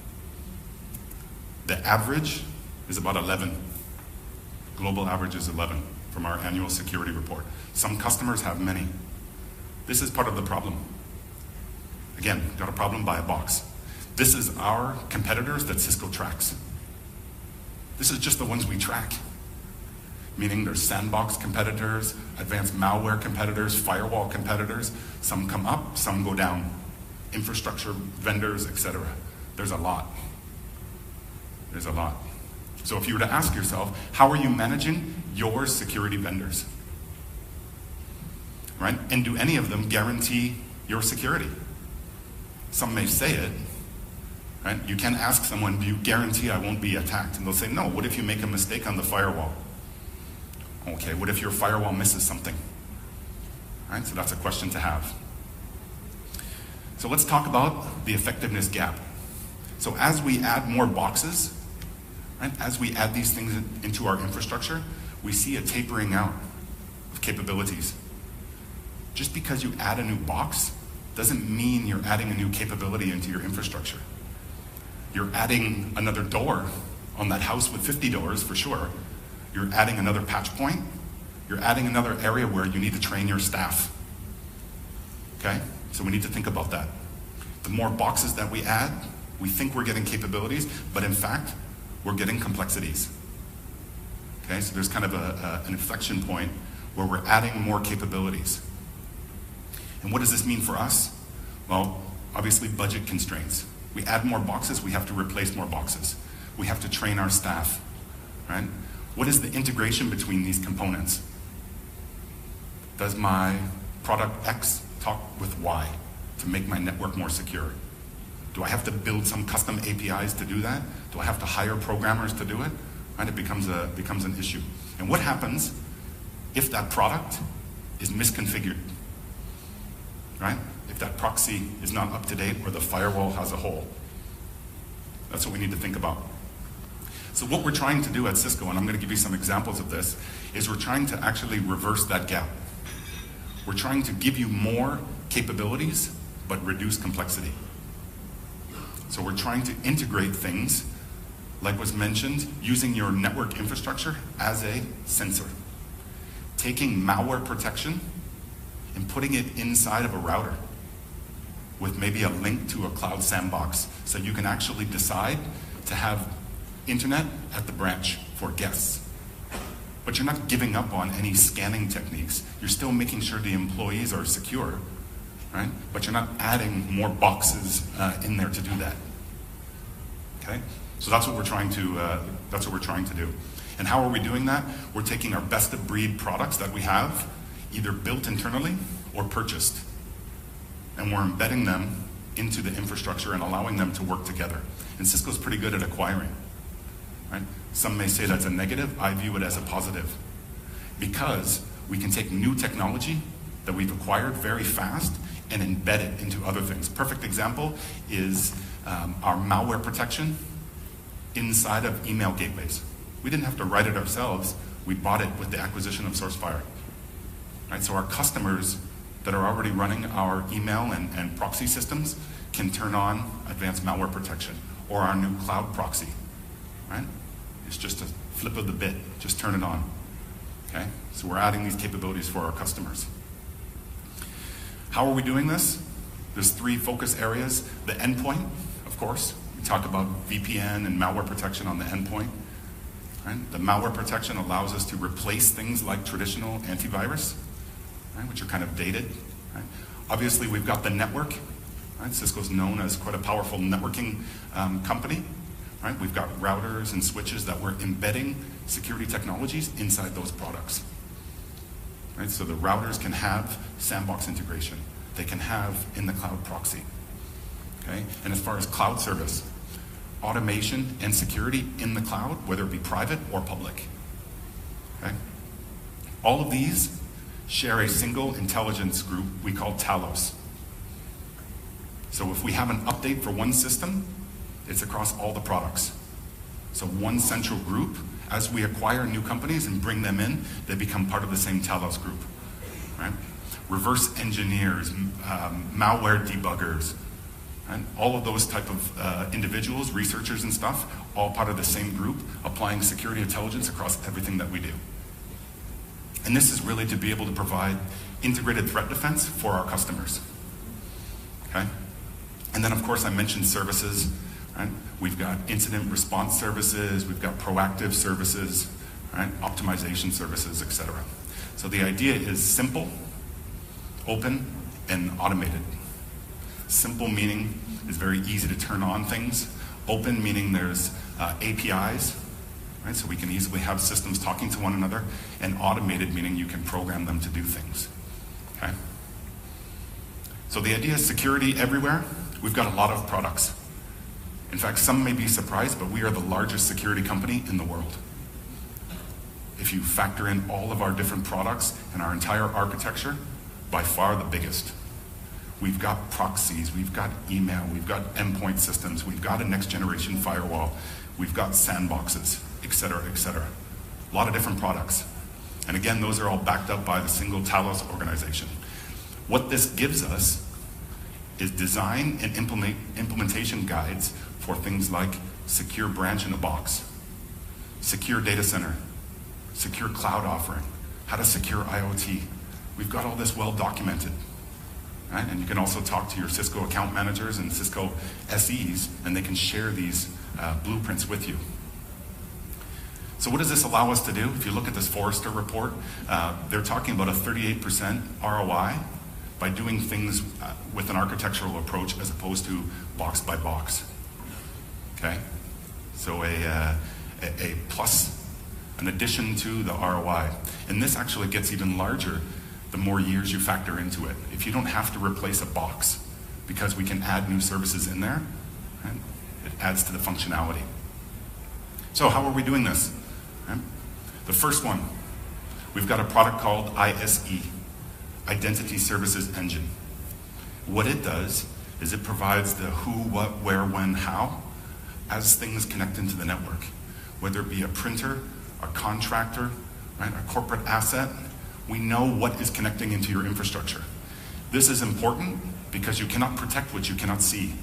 The average is about 11. Global average is 11 from our annual security report. Some customers have many. This is part of the problem. Again, got a problem, buy a box. This is our competitors that Cisco tracks. This is just the ones we track. Meaning there's sandbox competitors, advanced malware competitors, firewall competitors. Some come up, some go down. Infrastructure vendors, etc. There's a lot. There's a lot. So if you were to ask yourself, how are you managing your security vendors? Right? And do any of them guarantee your security? Some may say it. Right? You can ask someone, do you guarantee I won't be attacked? And they'll say, no. What if you make a mistake on the firewall? Okay, what if your firewall misses something? Right? So that's a question to have. So let's talk about the effectiveness gap. So as we add more boxes, right, as we add these things into our infrastructure, we see a tapering out of capabilities. Just because you add a new box doesn't mean you're adding a new capability into your infrastructure. You're adding another door on that house with 50 doors for sure. You're adding another patch point. You're adding another area where you need to train your staff. Okay? So we need to think about that. The more boxes that we add, we think we're getting capabilities, but in fact, we're getting complexities. Okay? So there's kind of an inflection point where we're adding more capabilities. And what does this mean for us? Well, obviously budget constraints. We add more boxes, we have to replace more boxes. We have to train our staff, right? What is the integration between these components? Does my product X talk with Y to make my network more secure? Do I have to build some custom APIs to do that? Do I have to hire programmers to do it? Right? It becomes an issue. And what happens if that product is misconfigured? Right? If that proxy is not up to date or the firewall has a hole. That's what we need to think about. So what we're trying to do at Cisco, and I'm going to give you some examples of this, is we're trying to actually reverse that gap. We're trying to give you more capabilities, but reduce complexity. So we're trying to integrate things, like was mentioned, using your network infrastructure as a sensor. Taking malware protection and putting it inside of a router with maybe a link to a cloud sandbox, so you can actually decide to have internet at the branch for guests. But you're not giving up on any scanning techniques. You're still making sure the employees are secure, right? But you're not adding more boxes in there to do that. Okay? So that's what we're trying to do. And how are we doing that? We're taking our best of breed products that we have, either built internally or purchased, and we're embedding them into the infrastructure and allowing them to work together. And Cisco's pretty good at acquiring. Right? Some may say that's a negative. I view it as a positive, because we can take new technology that we've acquired very fast and embed it into other things. Perfect example is our malware protection inside of email gateways. We didn't have to write it ourselves. We bought it with the acquisition of SourceFire. Right? So our customers that are already running our email and proxy systems can turn on advanced malware protection, or our new cloud proxy. Right? It's just a flip of the bit, just turn it on. Okay? So we're adding these capabilities for our customers. How are we doing this? There's 3 focus areas. The endpoint, of course. We talk about VPN and malware protection on the endpoint. Right? The malware protection allows us to replace things like traditional antivirus, right, which are kind of dated. Right? Obviously, we've got the network. Right? Cisco's known as quite a powerful networking company. Right? We've got routers and switches that we're embedding security technologies inside those products. Right? So the routers can have sandbox integration. They can have in the cloud proxy. Okay? And as far as cloud service, automation and security in the cloud, whether it be private or public. Okay? All of these share a single intelligence group we call Talos. So if we have an update for one system, It's across all the products. So one central group, as we acquire new companies and bring them in, they become part of the same Talos group, right? Reverse engineers, malware debuggers, and all of those type of individuals, researchers and stuff, all part of the same group, applying security intelligence across everything that we do. And this is really to be able to provide integrated threat defense for our customers, okay? And then of course I mentioned services, right? We've got incident response services, we've got proactive services, right? Optimization services, etc. So the idea is simple, open, and automated. Simple meaning is very easy to turn on things. Open meaning there's APIs, right? So we can easily have systems talking to one another. And automated meaning you can program them to do things, okay? So the idea is security everywhere. We've got a lot of products. In fact, some may be surprised, but we are the largest security company in the world. If you factor in all of our different products and our entire architecture, by far the biggest. We've got proxies, we've got email, we've got endpoint systems, we've got a next generation firewall, we've got sandboxes, etc., etc. A lot of different products. And again, those are all backed up by the single Talos organization. What this gives us is design and implementation guides for things like secure branch in a box, secure data center, secure cloud offering, how to secure IoT. We've got all this well documented, right? And you can also talk to your Cisco account managers and Cisco SEs, and they can share these blueprints with you. So what does this allow us to do? If you look at this Forrester report, they're talking about a 38% ROI by doing things with an architectural approach as opposed to box by box, okay? So a plus, an addition to the ROI. And this actually gets even larger the more years you factor into it. If you don't have to replace a box because we can add new services in there, right? It adds to the functionality. So how are we doing this? Right? The first one, we've got a product called ISE, Identity Services Engine. What it does is it provides the who, what, where, when, how as things connect into the network. Whether it be a printer, a contractor, right, a corporate asset, we know what is connecting into your infrastructure. This is important because you cannot protect what you cannot see,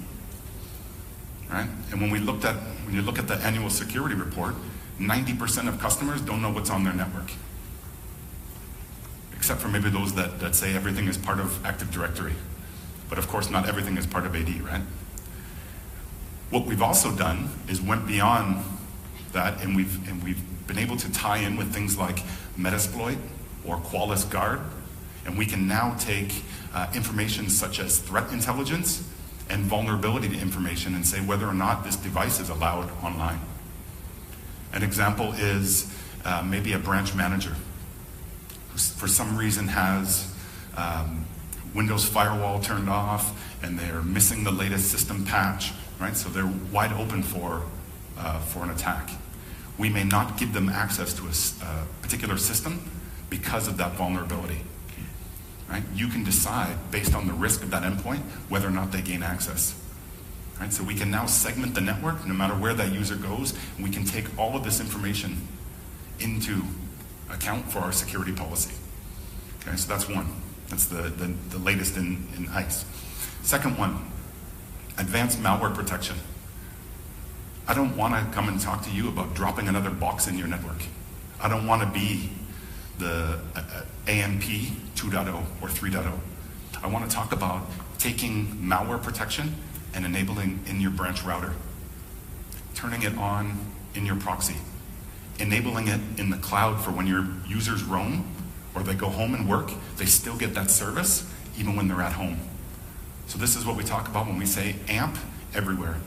right? And when you look at the annual security report, 90% of customers don't know what's on their network, except for maybe those that say everything is part of Active Directory. But of course, not everything is part of AD, right? What we've also done is went beyond that, and we've been able to tie in with things like Metasploit or Qualys Guard, and we can now take information such as threat intelligence and vulnerability to information and say whether or not this device is allowed online. An example is maybe a branch manager who for some reason has Windows firewall turned off and they're missing the latest system patch, right? So they're wide open for an attack. We may not give them access to a particular system because of that vulnerability, right? You can decide based on the risk of that endpoint whether or not they gain access, right? So we can now segment the network no matter where that user goes, and we can take all of this information into account for our security policy. Okay, so that's one. That's the latest in ICE. Second one, advanced malware protection. I don't want to come and talk to you about dropping another box in your network. I don't want to be the AMP 2.0 or 3.0. I want to talk about taking malware protection and enabling in your branch router, turning it on in your proxy, enabling it in the cloud for when your users roam or they go home and work, they still get that service even when they're at home. So this is what we talk about when we say AMP everywhere.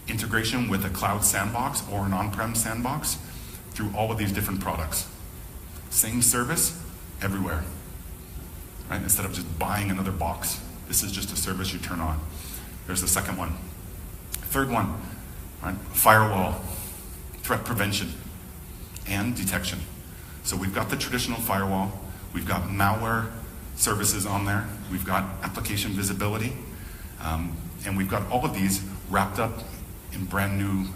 Integration with a cloud sandbox or an on-prem sandbox through all of these different products. Same service everywhere, right? Instead of just buying another box. This is just a service you turn on. There's the second one. Third one, right? Firewall, threat prevention, and detection. So we've got the traditional firewall, we've got malware services on there, we've got application visibility, and we've got all of these wrapped up in brand new,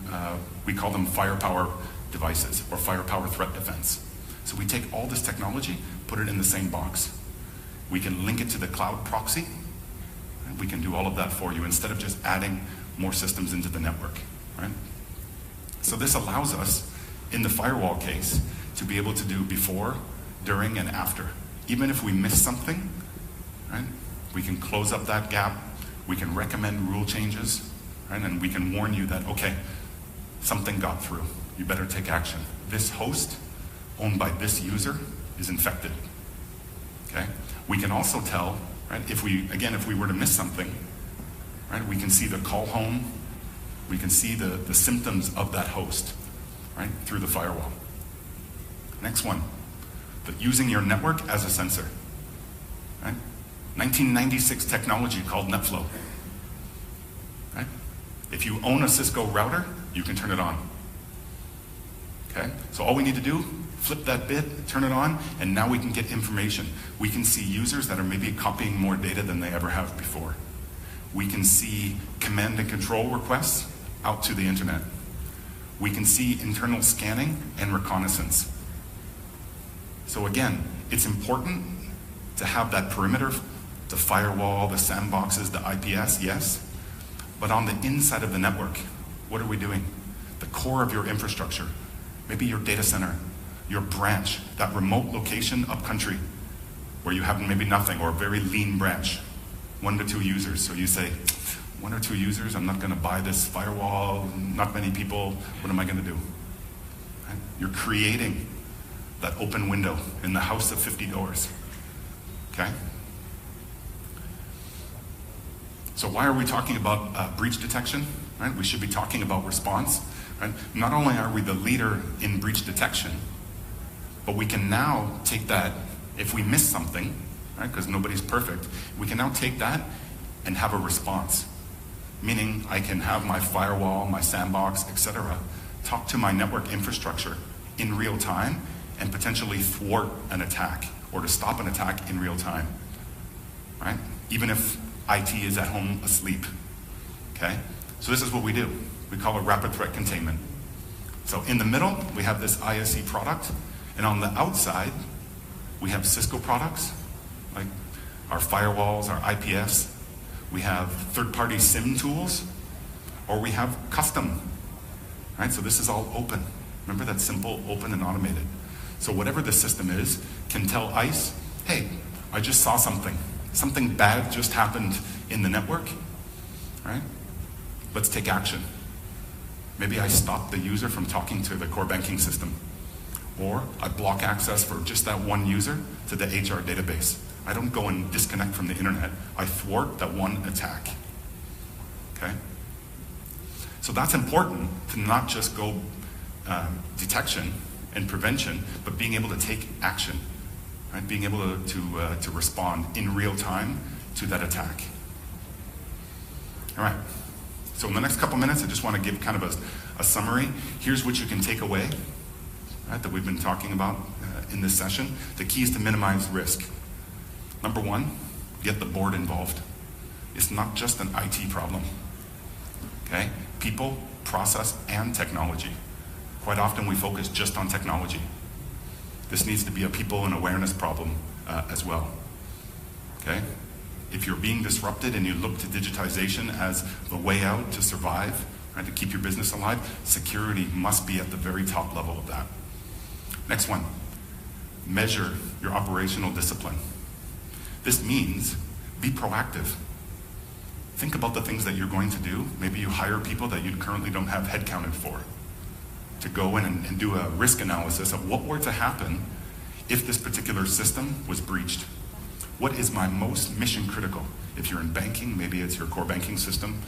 we call them firepower devices or firepower threat defense. So we take all this technology, put it in the same box. We can link it to the cloud proxy, and we can do all of that for you instead of just adding more systems into the network, right? So this allows us, in the firewall case, to be able to do before, during, and after. Even if we miss something, right, we can close up that gap, we can recommend rule changes, right, and we can warn you that, okay, something got through, you better take action. This host, owned by this user, is infected, okay? We can also tell, right, if we were to miss something, right, we can see the call home, we can see the symptoms of that host, right, through the firewall. Next one, using your network as a sensor, right? 1996 technology called NetFlow, right? If you own a Cisco router, you can turn it on, okay? So all we need to do, flip that bit, turn it on, and now we can get information. We can see users that are maybe copying more data than they ever have before. We can see command and control requests out to the internet. We can see internal scanning and reconnaissance. So again, it's important to have that perimeter, the firewall, the sandboxes, the IPS, yes. But on the inside of the network, what are we doing? The core of your infrastructure, maybe your data center, your branch, that remote location up country where you have maybe nothing or a very lean branch, 1 to 2 users. So you say, 1 or 2 users, I'm not going to buy this firewall, not many people, what am I going to do? Right? You're creating that open window in the house of 50 doors, okay? So why are we talking about breach detection, right? We should be talking about response, right? Not only are we the leader in breach detection, but we can now take that, if we miss something, right, because nobody's perfect, we can now take that and have a response. Meaning I can have my firewall, my sandbox, etc., talk to my network infrastructure in real time and potentially thwart an attack or to stop an attack in real time, right? Even if IT is at home asleep, okay? So this is what we do. We call it rapid threat containment. So in the middle, we have this ISE product, and on the outside, we have Cisco products, like our firewalls, our IPS. We have third-party SIM tools, or we have custom, right? So this is all open. Remember that simple, open, and automated. So whatever the system is can tell ICE, hey, I just saw something. Something bad just happened in the network, right? Let's take action. Maybe I stop the user from talking to the core banking system. Or I block access for just that one user to the HR database. I don't go and disconnect from the internet. I thwart that one attack, okay? So that's important to not just go detection and prevention, but being able to take action, right? Being able to respond in real time to that attack. All right, so in the next couple minutes, I just want to give kind of a summary. Here's what you can take away, right, that we've been talking about in this session. The key is to minimize risk. Number 1, get the board involved. It's not just an IT problem, okay? People, process, and technology. Quite often we focus just on technology. This needs to be a people and awareness problem as well, okay? If you're being disrupted and you look to digitization as the way out to survive, right, to keep your business alive, security must be at the very top level of that. Next one, measure your operational discipline. This means be proactive. Think about the things that you're going to do. Maybe you hire people that you currently don't have headcounted for to go in and do a risk analysis of what were to happen if this particular system was breached. What is my most mission critical? If you're in banking, maybe it's your core banking system,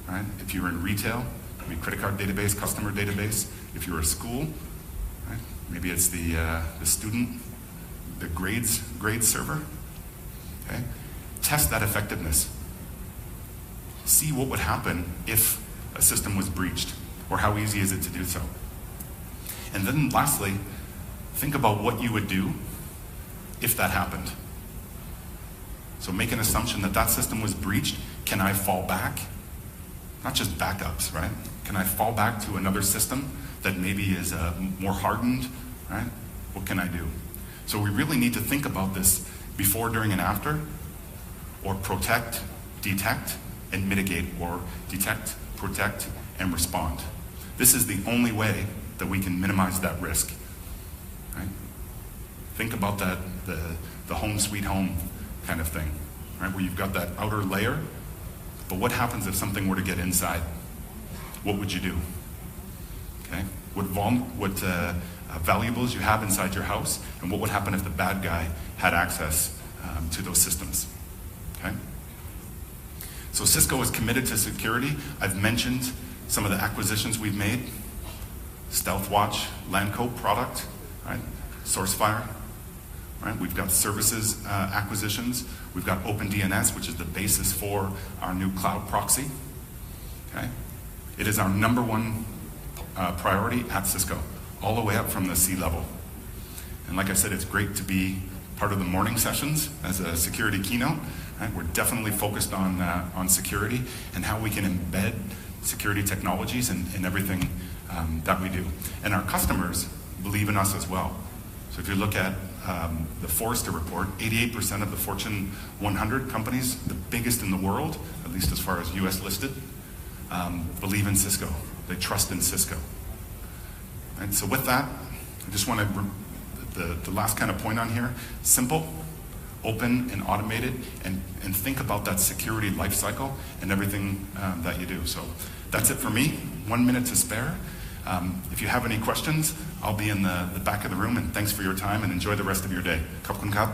right? If you're in retail, maybe credit card database, customer database. If you're a school, right? Maybe it's the student, the grades server. Okay? Test that effectiveness. See what would happen if a system was breached, or how easy is it to do so. And then lastly, think about what you would do if that happened. So make an assumption that that system was breached. Can I fall back? not just backups, right? Can I fall back to another system that maybe is more hardened, right? What can I do? So we really need to think about this before, during, and after, or protect, detect, and mitigate, or detect, protect, and respond. This is the only way that we can minimize that risk, right? Think about that, the home sweet home kind of thing, right? Where you've got that outer layer, but what happens if something were to get inside? What would you do? Okay? What valuables you have inside your house, and what would happen if the bad guy had access to those systems? Okay? So Cisco is committed to security. I've mentioned some of the acquisitions we've made. StealthWatch, Landco product, right? SourceFire, right? We've got services acquisitions. We've got OpenDNS, which is the basis for our new cloud proxy. Okay? It is our #1 priority at Cisco, all the way up from the C-level. And like I said, it's great to be part of the morning sessions as a security keynote. Right? We're definitely focused on security and how we can embed security technologies in everything that we do. And our customers believe in us as well. So if you look at the Forrester report, 88% of the Fortune 100 companies, the biggest in the world, at least as far as US listed, believe in Cisco. They trust in Cisco. And so with that, I just want to, the last kind of point on here, simple, open, and automated, and think about that security life cycle and everything that you do. So that's it for me. 1 minute to spare. If you have any questions, I'll be in the back of the room, and thanks for your time, and enjoy the rest of your day. Kok-Keong.